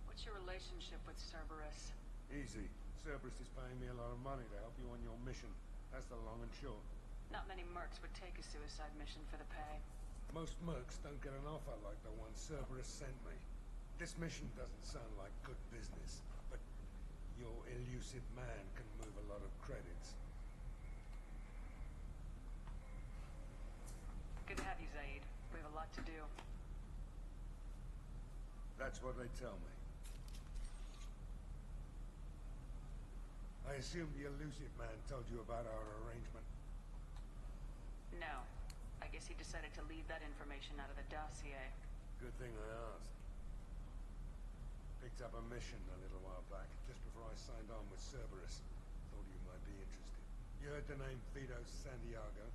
What's your relationship with Cerberus? Easy. Cerberus is paying me a lot of money to help you on your mission. That's the long and short. Not many mercs would take a suicide mission for the pay. Most mercs don't get an offer like the one Cerberus sent me. This mission doesn't sound like good business, but your elusive man can move a lot of credits. Good to have you, Zaid. We have a lot to do. That's what they tell me. I assume the elusive man told you about our arrangement. No. I guess he decided to leave that information out of the dossier. Good thing I asked. Picked up a mission a little while back, just before I signed on with Cerberus. Thought you might be interested. You heard the name Vito Santiago?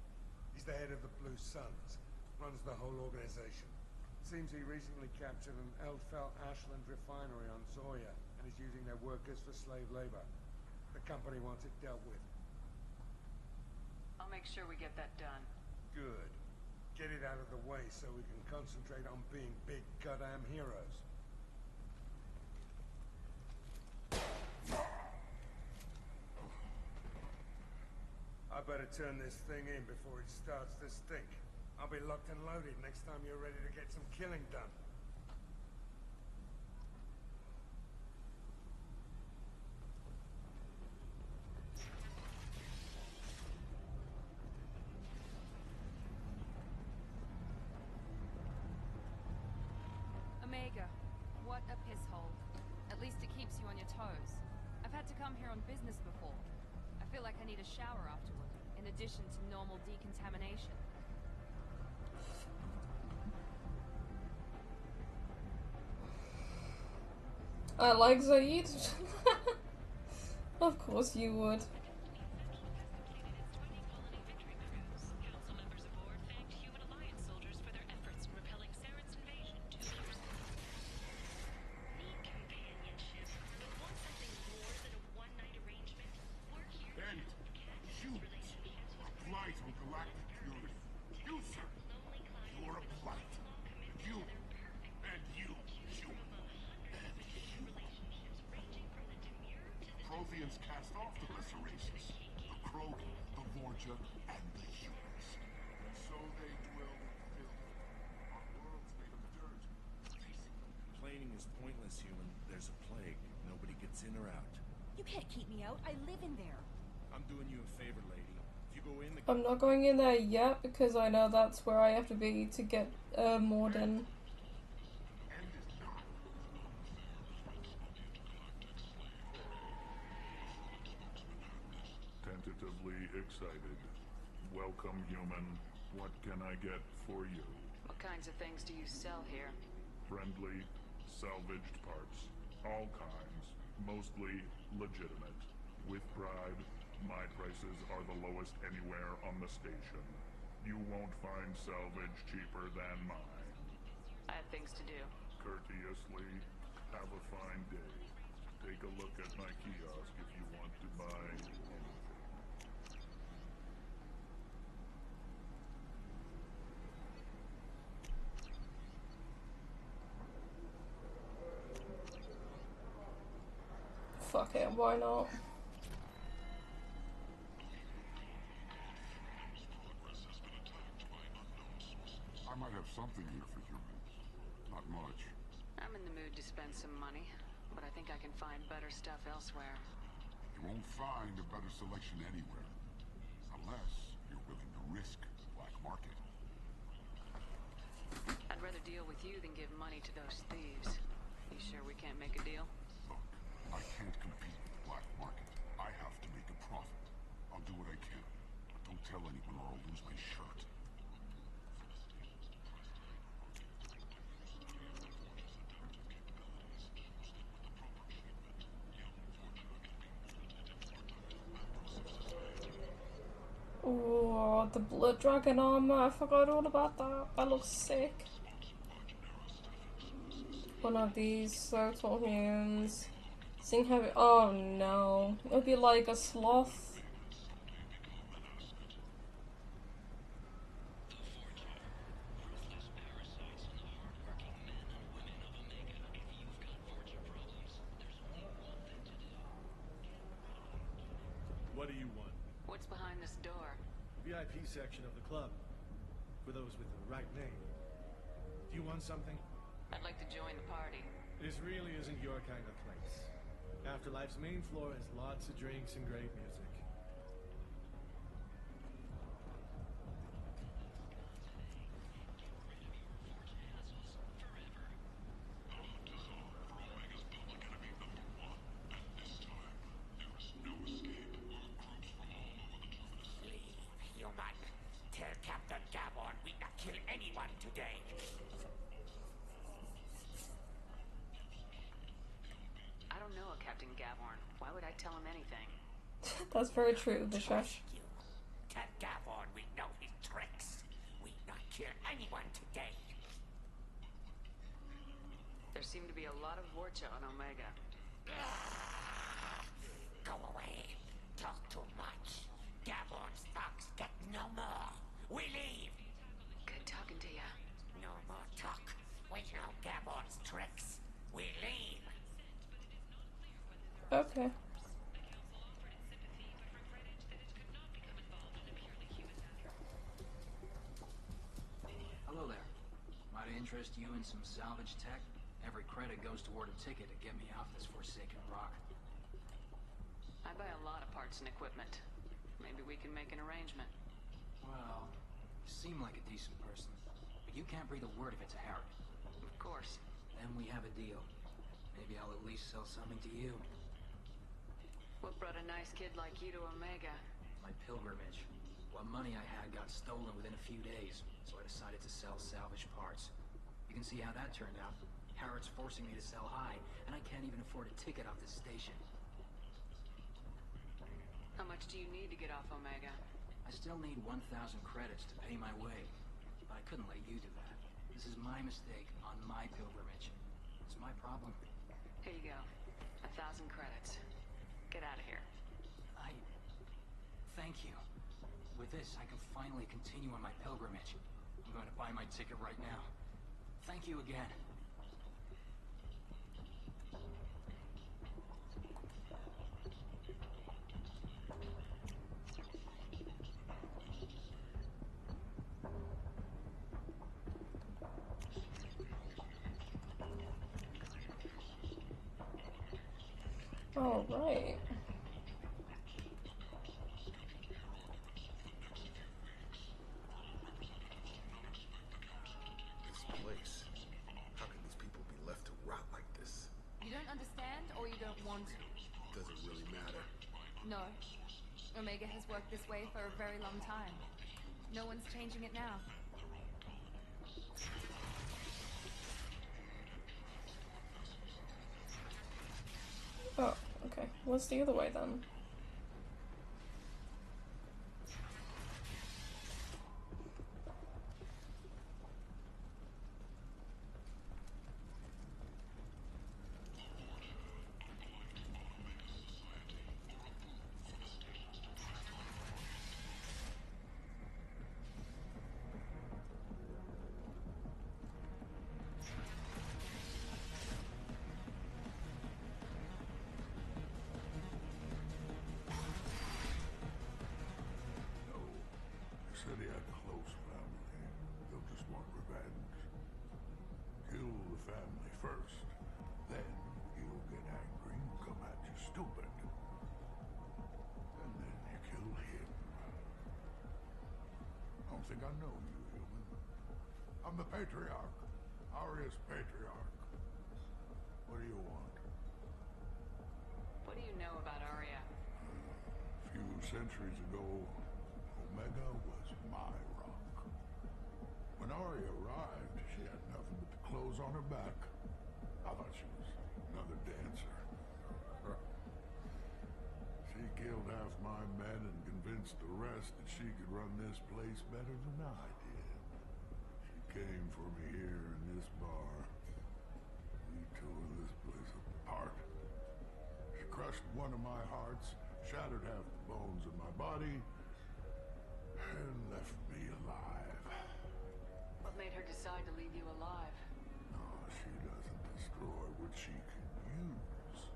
He's the head of the Blue Suns. Runs the whole organization. Seems he recently captured an Eldfell Ashland refinery on Zoya, and is using their workers for slave labor. The company wants it dealt with. I'll make sure we get that done. Good. Get it out of the way so we can concentrate on being big goddamn heroes. I better turn this thing in before it starts to stink. I'll be locked and loaded next time you're ready to get some killing done. Omega, what a piss hole. At least it keeps you on your toes. I've had to come here on business before. I feel like I need a shower afterward, in addition to normal decontamination. I like Zaid. Of course you would. Cast off the lesser races, the Crow, the Vorja, and the humans. So they dwell in filth, on worlds made of dirt. Complaining is pointless, human. There's a plague. Nobody gets in or out. You can't keep me out. I live in there. I'm doing you a favor, lady. If you go in the... I'm not going in there yet because I know that's where I have to be to get Morden. Tentatively excited. Welcome, human. What can I get for you? What kinds of things do you sell here? Friendly, salvaged parts. All kinds. Mostly legitimate. With pride, my prices are the lowest anywhere on the station. You won't find salvage cheaper than mine. I have things to do. Courteously, have a fine day. Take a look at my kiosk if you want to buy anything. Fuck it, why not? might have something here for humans. Not much. I'm in the mood to spend some money, but I think I can find better stuff elsewhere. You won't find a better selection anywhere. Unless you're willing to risk the black market. I'd rather deal with you than give money to those thieves. You sure we can't make a deal? Look, I can't compete with the black market. I have to make a profit. I'll do what I can. But don't tell anyone or I'll lose my shirt. Oh, the blood dragon armor. I forgot all about that. That looks sick. One of these circle humans. Sing heavy. Oh no. It'll be like a sloth. What do you want? What's behind this door? VIP section of the club. For those with the right name. Do you want something? I'd like to join the party. This really isn't your kind of place. Afterlife's main floor has lots of drinks and great music. Human. Tell Captain Gabon we not kill anyone today. I don't know a Captain Gavorn. Why would I tell him anything? That's very true, Bishash. Tell Gabon we know his tricks. We not kill anyone today. There seem to be a lot of Vorcha on Omega. Go away. Talk too much. Gabon's thugs get no more. We leave. Good talking to ya. No more talk. We know Gabon's tricks. We leave. Okay. Hello there. Might I interest you in some salvage tech? Every credit goes toward a ticket to get me off this forsaken rock. I buy a lot of parts and equipment. Maybe we can make an arrangement. Well, you seem like a decent person, but you can't breathe a word if it's a Harry. Of course. Then we have a deal. Maybe I'll at least sell something to you. What brought a nice kid like you to Omega? My pilgrimage. What money I had got stolen within a few days, so I decided to sell salvage parts. You can see how that turned out. Harrod's forcing me to sell high, and I can't even afford a ticket off the station. How much do you need to get off Omega? I still need 1,000 credits to pay my way, but I couldn't let you do that. This is my mistake on my pilgrimage. It's my problem. Here you go. 1,000 credits. Get out of here. Thank you. With this, I can finally continue on my pilgrimage. I'm going to buy my ticket right now. Thank you again. All right. This place. How can these people be left to rot like this? You don't understand, or you don't want to? Does it really matter? No. Omega has worked this way for a very long time. No one's changing it now. Oh, okay. What's the other way then? I know you, human. I'm the Patriarch. Aria's Patriarch. What do you want? What do you know about Aria? A few centuries ago, Omega was my rock. When Aria arrived, she had nothing but the clothes on her back. I thought she was another dancer. She killed half my men and convinced the rest that she could run this place better than I did. She came for me here in this bar. We tore this place apart. She crushed one of my hearts, shattered half the bones in my body, and left me alive. What made her decide to leave you alive? No, she doesn't destroy what she can use.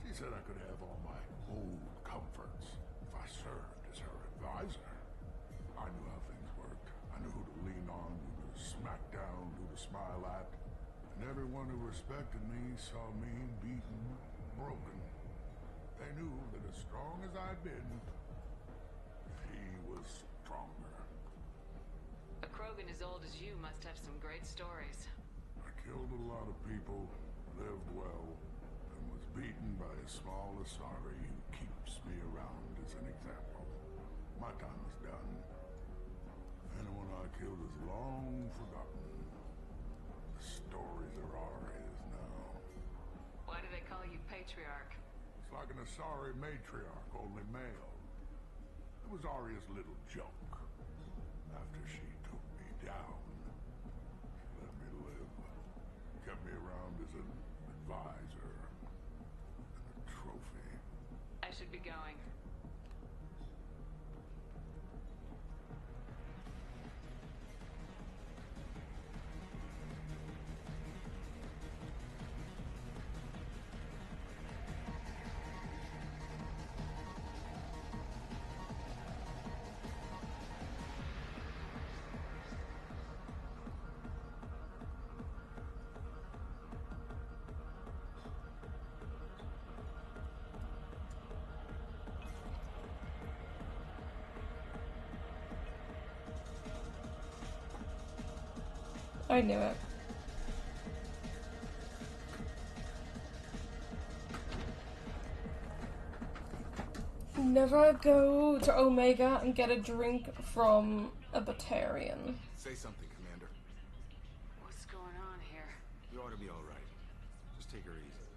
She said I could have all my old comforts if I served as her advisor. I knew how things worked. I knew who to lean on, who to smack down, who to smile at. And everyone who respected me saw me beaten, broken. They knew that as strong as I'd been, she was stronger. A Krogan as old as you must have some great stories. I killed a lot of people, lived well, and was beaten by a small Asari who keeps me around as an example. My time is done. Anyone I killed is long forgotten. The stories are Aria's now. Why do they call you Patriarch? It's like an Asari matriarch, only male. It was Aria's little joke. After she took me down, she let me live. Kept me around as an advisor and a trophy. I should be going. I knew it. Never go to Omega and get a drink from a Batarian. Say something, Commander. What's going on here? You ought to be alright. Just take her easy.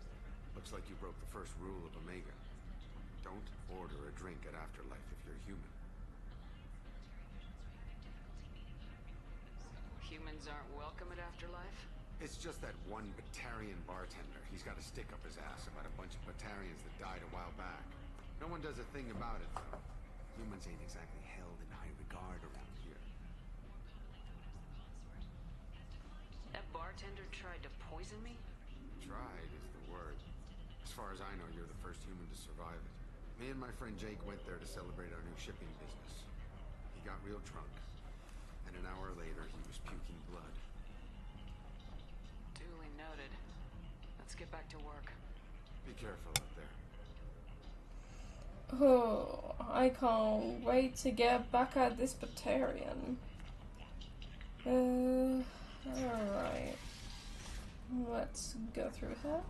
Looks like you broke the first rule of Omega. Don't order a drink at Afterlife if you're human. Humans aren't welcome at Afterlife? It's just that one Batarian bartender. He's got a stick up his ass about a bunch of Batarians that died a while back. No one does a thing about it, though. Humans ain't exactly held in high regard around here. That bartender tried to poison me? Tried is the word. As far as I know, you're the first human to survive it. Me and my friend Jake went there to celebrate our new shipping business. He got real drunk. And an hour later, he was puking blood. Duly noted. Let's get back to work. Be careful out there. Oh, I can't wait to get back at this Batarian. Alright. Let's go through here.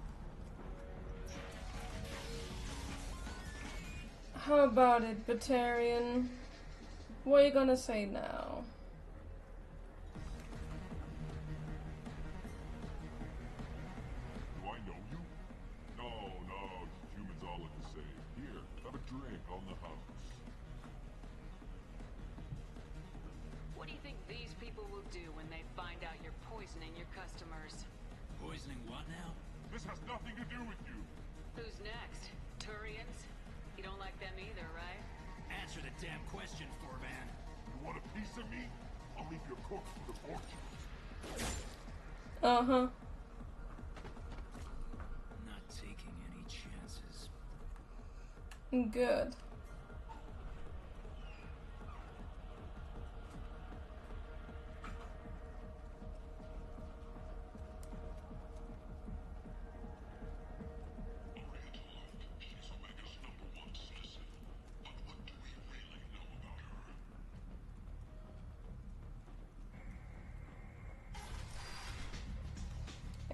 How about it, Batarian? What are you gonna say now? Do I know you? No, humans all look the same. Here, have a drink on the house. What do you think these people will do when they find out you're poisoning your customers? Poisoning what now? This has nothing to do with you. Who's next? Turians? You don't like them either, right? Answer the damn question, Forvan. You want a piece of me? I'll leave your cooks for the fortune. Uh-huh. Not taking any chances. Good.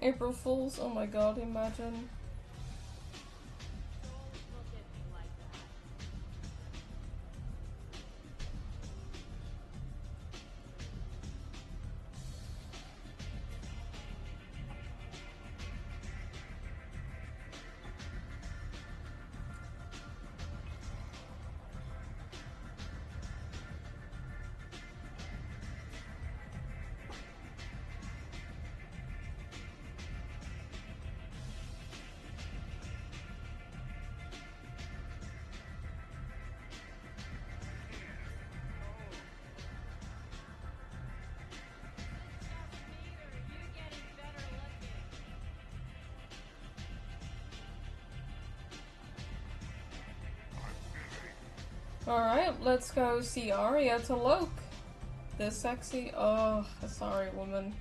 April Fools, oh my god, imagine. Alright, let's go see Arya to Loke. This sexy. Oh, sorry, woman.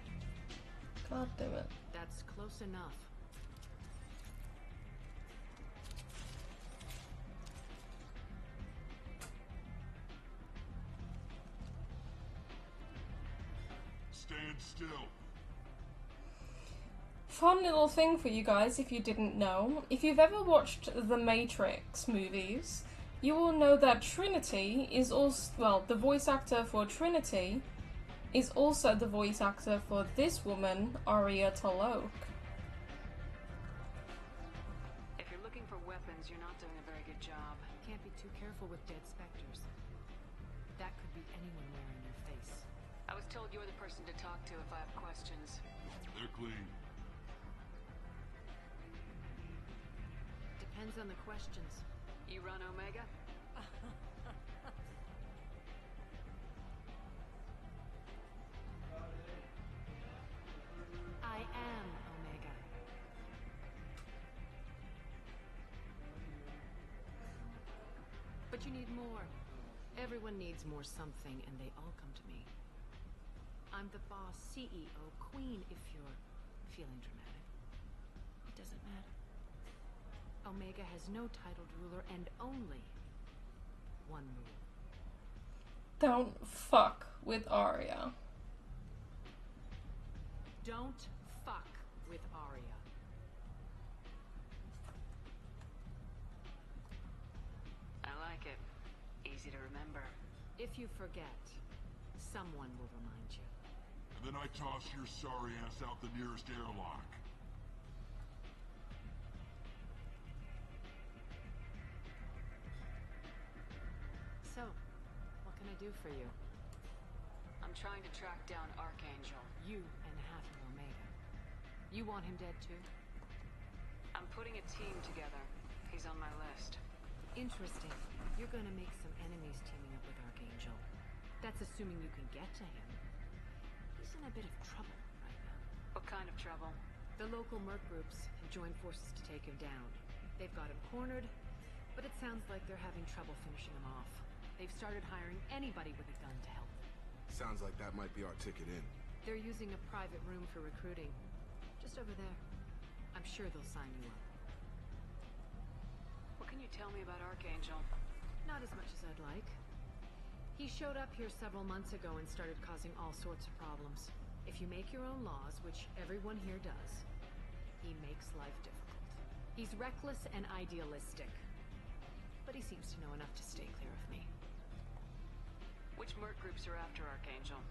God damn it. That's close enough. Stand still. Fun little thing for you guys if you didn't know. If you've ever watched the Matrix movies, you will know that Trinity is also, well, the voice actor for Trinity is also the voice actor for this woman, Arya T'Loak. If you're looking for weapons, you're not doing a very good job. Can't be too careful with dead specters. That could be anyone wearing your face. I was told you're the person to talk to if I have questions. They're clean. Depends on the questions. You run Omega? I am Omega. But you need more. Everyone needs more something, and they all come to me. I'm the boss, CEO, queen, if you're feeling dramatic. It doesn't matter. Omega has no titled ruler and only one rule. Don't fuck with Arya. Don't fuck with Arya. I like it. Easy to remember. If you forget, someone will remind you. And then I toss your sorry ass out the nearest airlock. So, what can I do for you? I'm trying to track down Archangel. You and half of Omega. You want him dead too? I'm putting a team together. He's on my list. Interesting. You're gonna make some enemies teaming up with Archangel. That's assuming you can get to him. He's in a bit of trouble right now. What kind of trouble? The local merc groups have joined forces to take him down. They've got him cornered, but it sounds like they're having trouble finishing him off. They've started hiring anybody with a gun to help. Sounds like that might be our ticket in. They're using a private room for recruiting. Just over there. I'm sure they'll sign you up. What can you tell me about Archangel? Not as much as I'd like. He showed up here several months ago and started causing all sorts of problems. If you make your own laws, which everyone here does, he makes life difficult. He's reckless and idealistic. But he seems to know enough to stay clear of me. Which merc groups are after Archangel?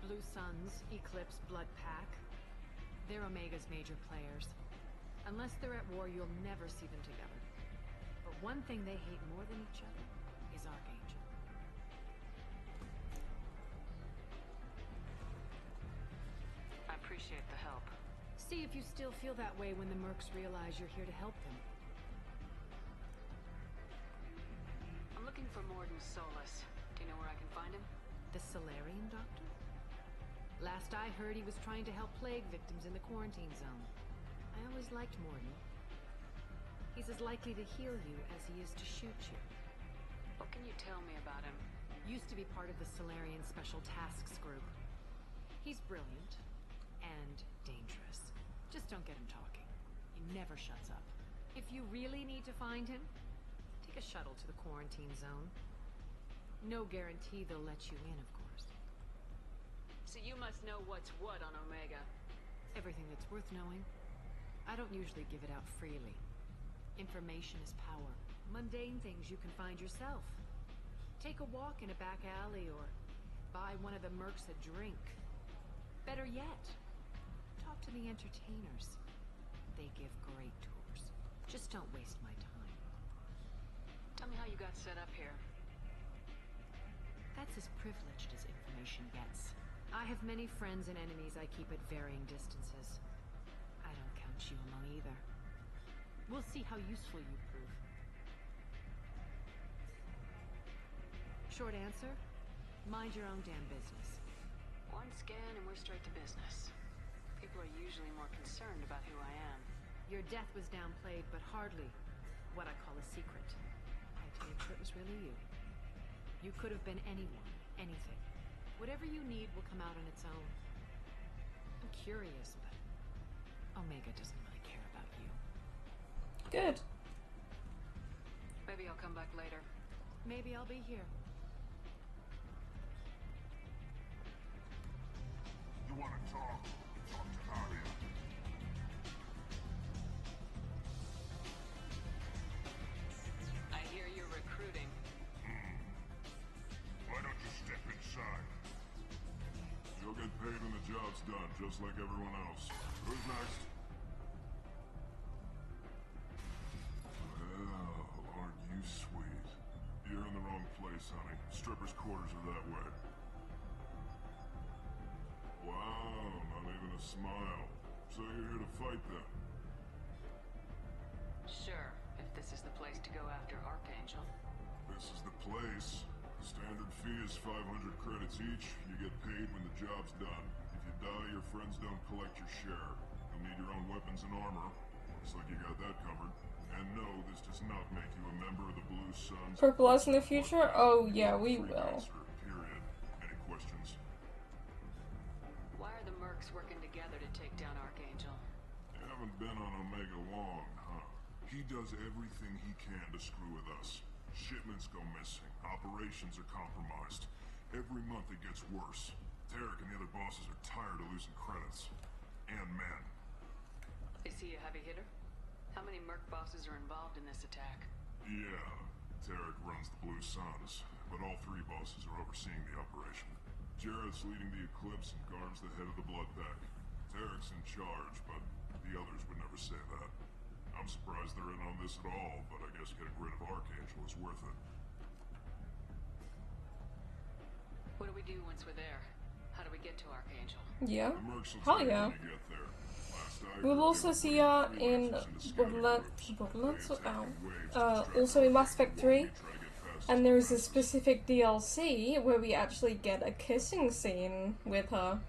Blue Suns, Eclipse, Blood Pack. They're Omega's major players. Unless they're at war, you'll never see them together. But one thing they hate more than each other is Archangel. I appreciate the help. See if you still feel that way when the mercs realize you're here to help them. I'm looking for Morden Solus. Do you know where I can find him? The Solarian doctor? Last I heard, he was trying to help plague victims in the quarantine zone. I always liked Morden. He's as likely to heal you as he is to shoot you. What can you tell me about him? Used to be part of the Solarian Special Tasks Group. He's brilliant and dangerous. Just don't get him talking. He never shuts up. If you really need to find him, take a shuttle to the quarantine zone. No guarantee they'll let you in, of course. So you must know what's what on Omega. Everything that's worth knowing. I don't usually give it out freely. Information is power. Mundane things you can find yourself. Take a walk in a back alley or buy one of the mercs a drink. Better yet, talk to the entertainers. They give great tours. Just don't waste my time. Tell me how you got set up here. That's as privileged as information gets. I have many friends and enemies I keep at varying distances. I don't count you among either. We'll see how useful you prove. Short answer, mind your own damn business. One scan and we're straight to business. People are usually more concerned about who I am. Your death was downplayed, but hardly what I call a secret. I made sure it was really you. You could have been anyone, anything. Whatever you need will come out on its own. I'm curious, but Omega doesn't really care about you. Good. Maybe I'll come back later. Maybe I'll be here. You want to talk? Talk to Aria. I hear you're recruiting. Why don't you step inside? You'll get paid when the job's done, just like everyone else. Who's next? Well, aren't you sweet? You're in the wrong place, honey. Strippers' quarters are that way. Wow, not even a smile. So you're here to fight then? Sure, if this is the place to go after Archangel. This is the place. The standard fee is 500 credits each. You get paid when the job's done. If you die, your friends don't collect your share. You'll need your own weapons and armor. Looks like you got that covered. And no, this does not make you a member of the Blue Suns. Purple us in the future? Oh yeah, we will. Period. Any questions? Why are the mercs working together to take down Archangel? You haven't been on Omega long, huh? He does everything he can to screw with us. Shipments go missing. Operations are compromised. Every month it gets worse. Tarek and the other bosses are tired of losing credits. And men. Is he a heavy hitter? How many merc bosses are involved in this attack? Yeah, Tarek runs the Blue Suns, but all three bosses are overseeing the operation. Jarrett's leading the Eclipse and Garm's the head of the Blood Pack. Tarek's in charge, but the others would never say that. I'm surprised they're in on this at all, but I guess getting rid of Archangel is worth it. What do we do once we're there? How do we get to Archangel? Yeah. The mercs will Hell tell you yeah. when you get there. We'll also see her in also in Mass Effect 3. And there is a specific DLC where we actually get a kissing scene with her.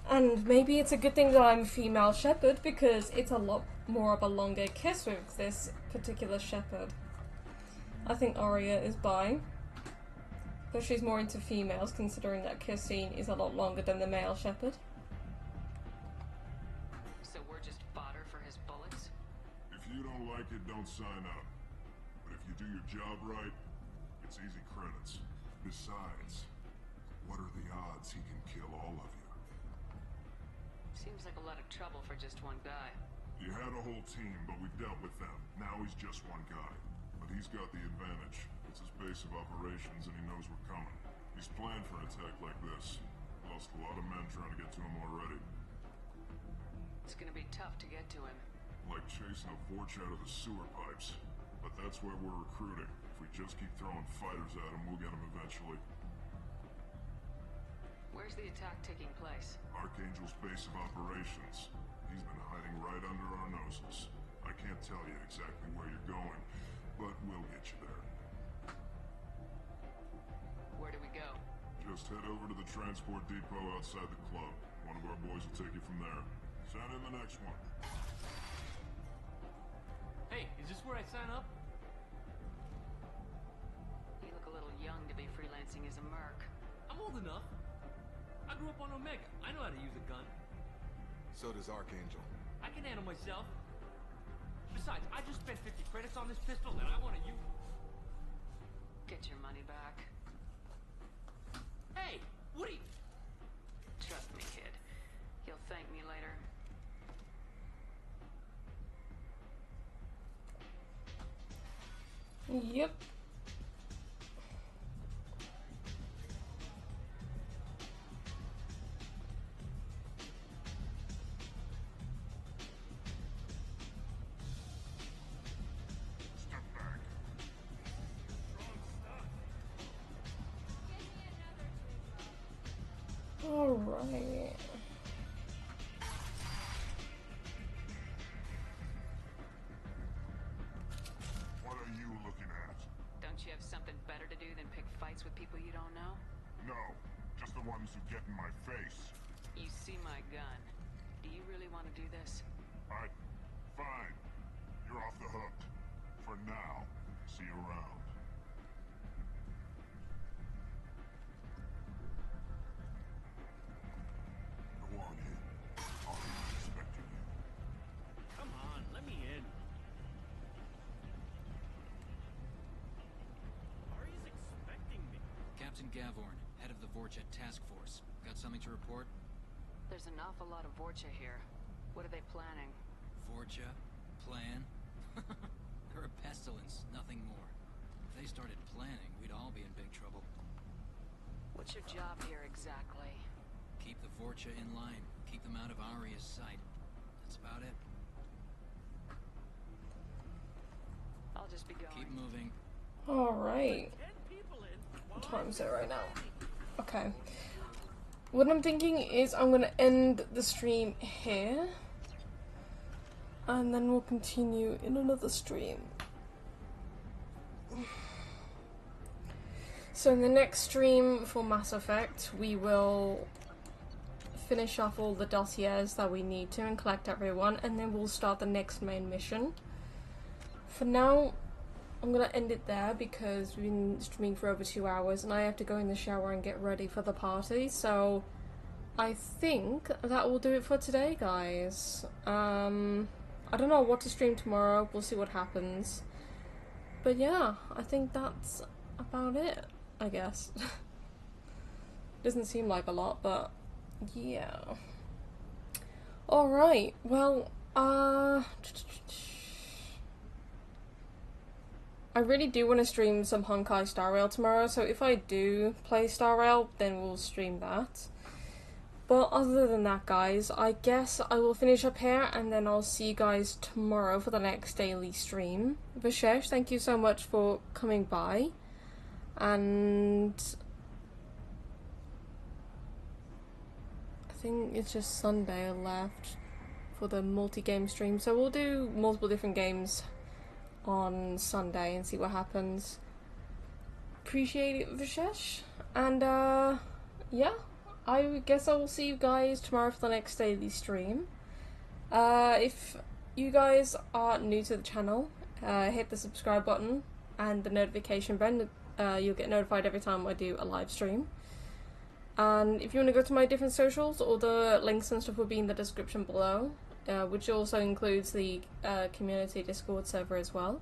And maybe it's a good thing that I'm a female shepherd, because it's a lot more of a longer kiss with this particular shepherd. I think Aria is bi, but she's more into females, considering that kiss scene is a lot longer than the male shepherd. So we're just fodder for his bullets? If you don't like it, don't sign up. But if you do your job right, it's easy credits. Besides, what are the odds he can kill all of you? Seems like a lot of trouble for just one guy. You had a whole team, but we dealt with them. Now he's just one guy. But he's got the advantage. It's his base of operations, and he knows we're coming. He's planned for an attack like this. Lost a lot of men trying to get to him already. It's gonna be tough to get to him. Like chasing a Vorch out of the sewer pipes. But that's where we're recruiting. If we just keep throwing fighters at him, we'll get him eventually. Where's the attack taking place? Archangel's base of operations. He's been hiding right under our noses. I can't tell you exactly where you're going, but we'll get you there. Where do we go? Just head over to the transport depot outside the club. One of our boys will take you from there. Send in the next one. Hey, is this where I sign up? You look a little young to be freelancing as a merc. I'm old enough. I grew up on Omega. I know how to use a gun. So does Archangel. I can handle myself. Besides, I just spent 50 credits on this pistol and I want to use it. Get your money back. Hey, what are you... Trust me, kid. You'll thank me later. Yep. Alright. What are you looking at? Don't you have something better to do than pick fights with people you don't know? No, just the ones who get in my face. You see my gun. Do you really want to do this? Fine. You're off the hook. For now. See you around. Go on in. Ari's expecting you. Come on, let me in. Ari's expecting me. Captain Gavorn, head of the Vorcha task force. Got something to report? There's an awful lot of Vorcha here. What are they planning? Vorcha? Plan? They're a pestilence, nothing more. If they started planning, we'd all be in big trouble. What's your job here exactly? Keep the Vorcha in line. Keep them out of Aria's sight. That's about it. I'll just be going. Keep moving. Alright. What time is it right now? Okay. What I'm thinking is I'm gonna end the stream here. And then we'll continue in another stream. So in the next stream for Mass Effect, we will finish off all the dossiers that we need to and collect everyone, and then we'll start the next main mission. For now, I'm gonna end it there because we've been streaming for over 2 hours and I have to go in the shower and get ready for the party, so I think that will do it for today, guys. I don't know what to stream tomorrow, we'll see what happens. But yeah, I think that's about it, I guess. Doesn't seem like a lot, but yeah. Alright, well, I really do want to stream some Honkai Star Rail tomorrow, so if I do play Star Rail, then we'll stream that. But other than that, guys, I guess I will finish up here, and then I'll see you guys tomorrow for the next daily stream. Vishesh, thank you so much for coming by. And I think it's just Sunday left for the multi-game stream, so we'll do multiple different games on Sunday and see what happens. Appreciate it, Vishesh. And yeah, I guess I will see you guys tomorrow for the next daily stream. If you guys are new to the channel, hit the subscribe button and the notification bell. You'll get notified every time I do a live stream. And if you want to go to my different socials, all the links and stuff will be in the description below, which also includes the community Discord server as well.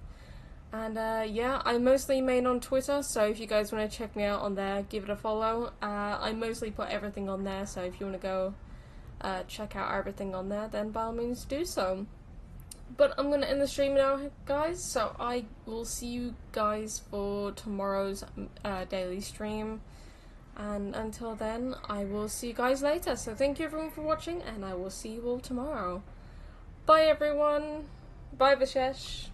And yeah, I mostly main on Twitter, so if you guys want to check me out on there, give it a follow. I mostly put everything on there, so if you want to go check out everything on there, then by all means do so. But I'm going to end the stream now, guys, so I will see you guys for tomorrow's daily stream. And until then, I will see you guys later. So thank you everyone for watching, and I will see you all tomorrow. Bye everyone. Bye Vishesh.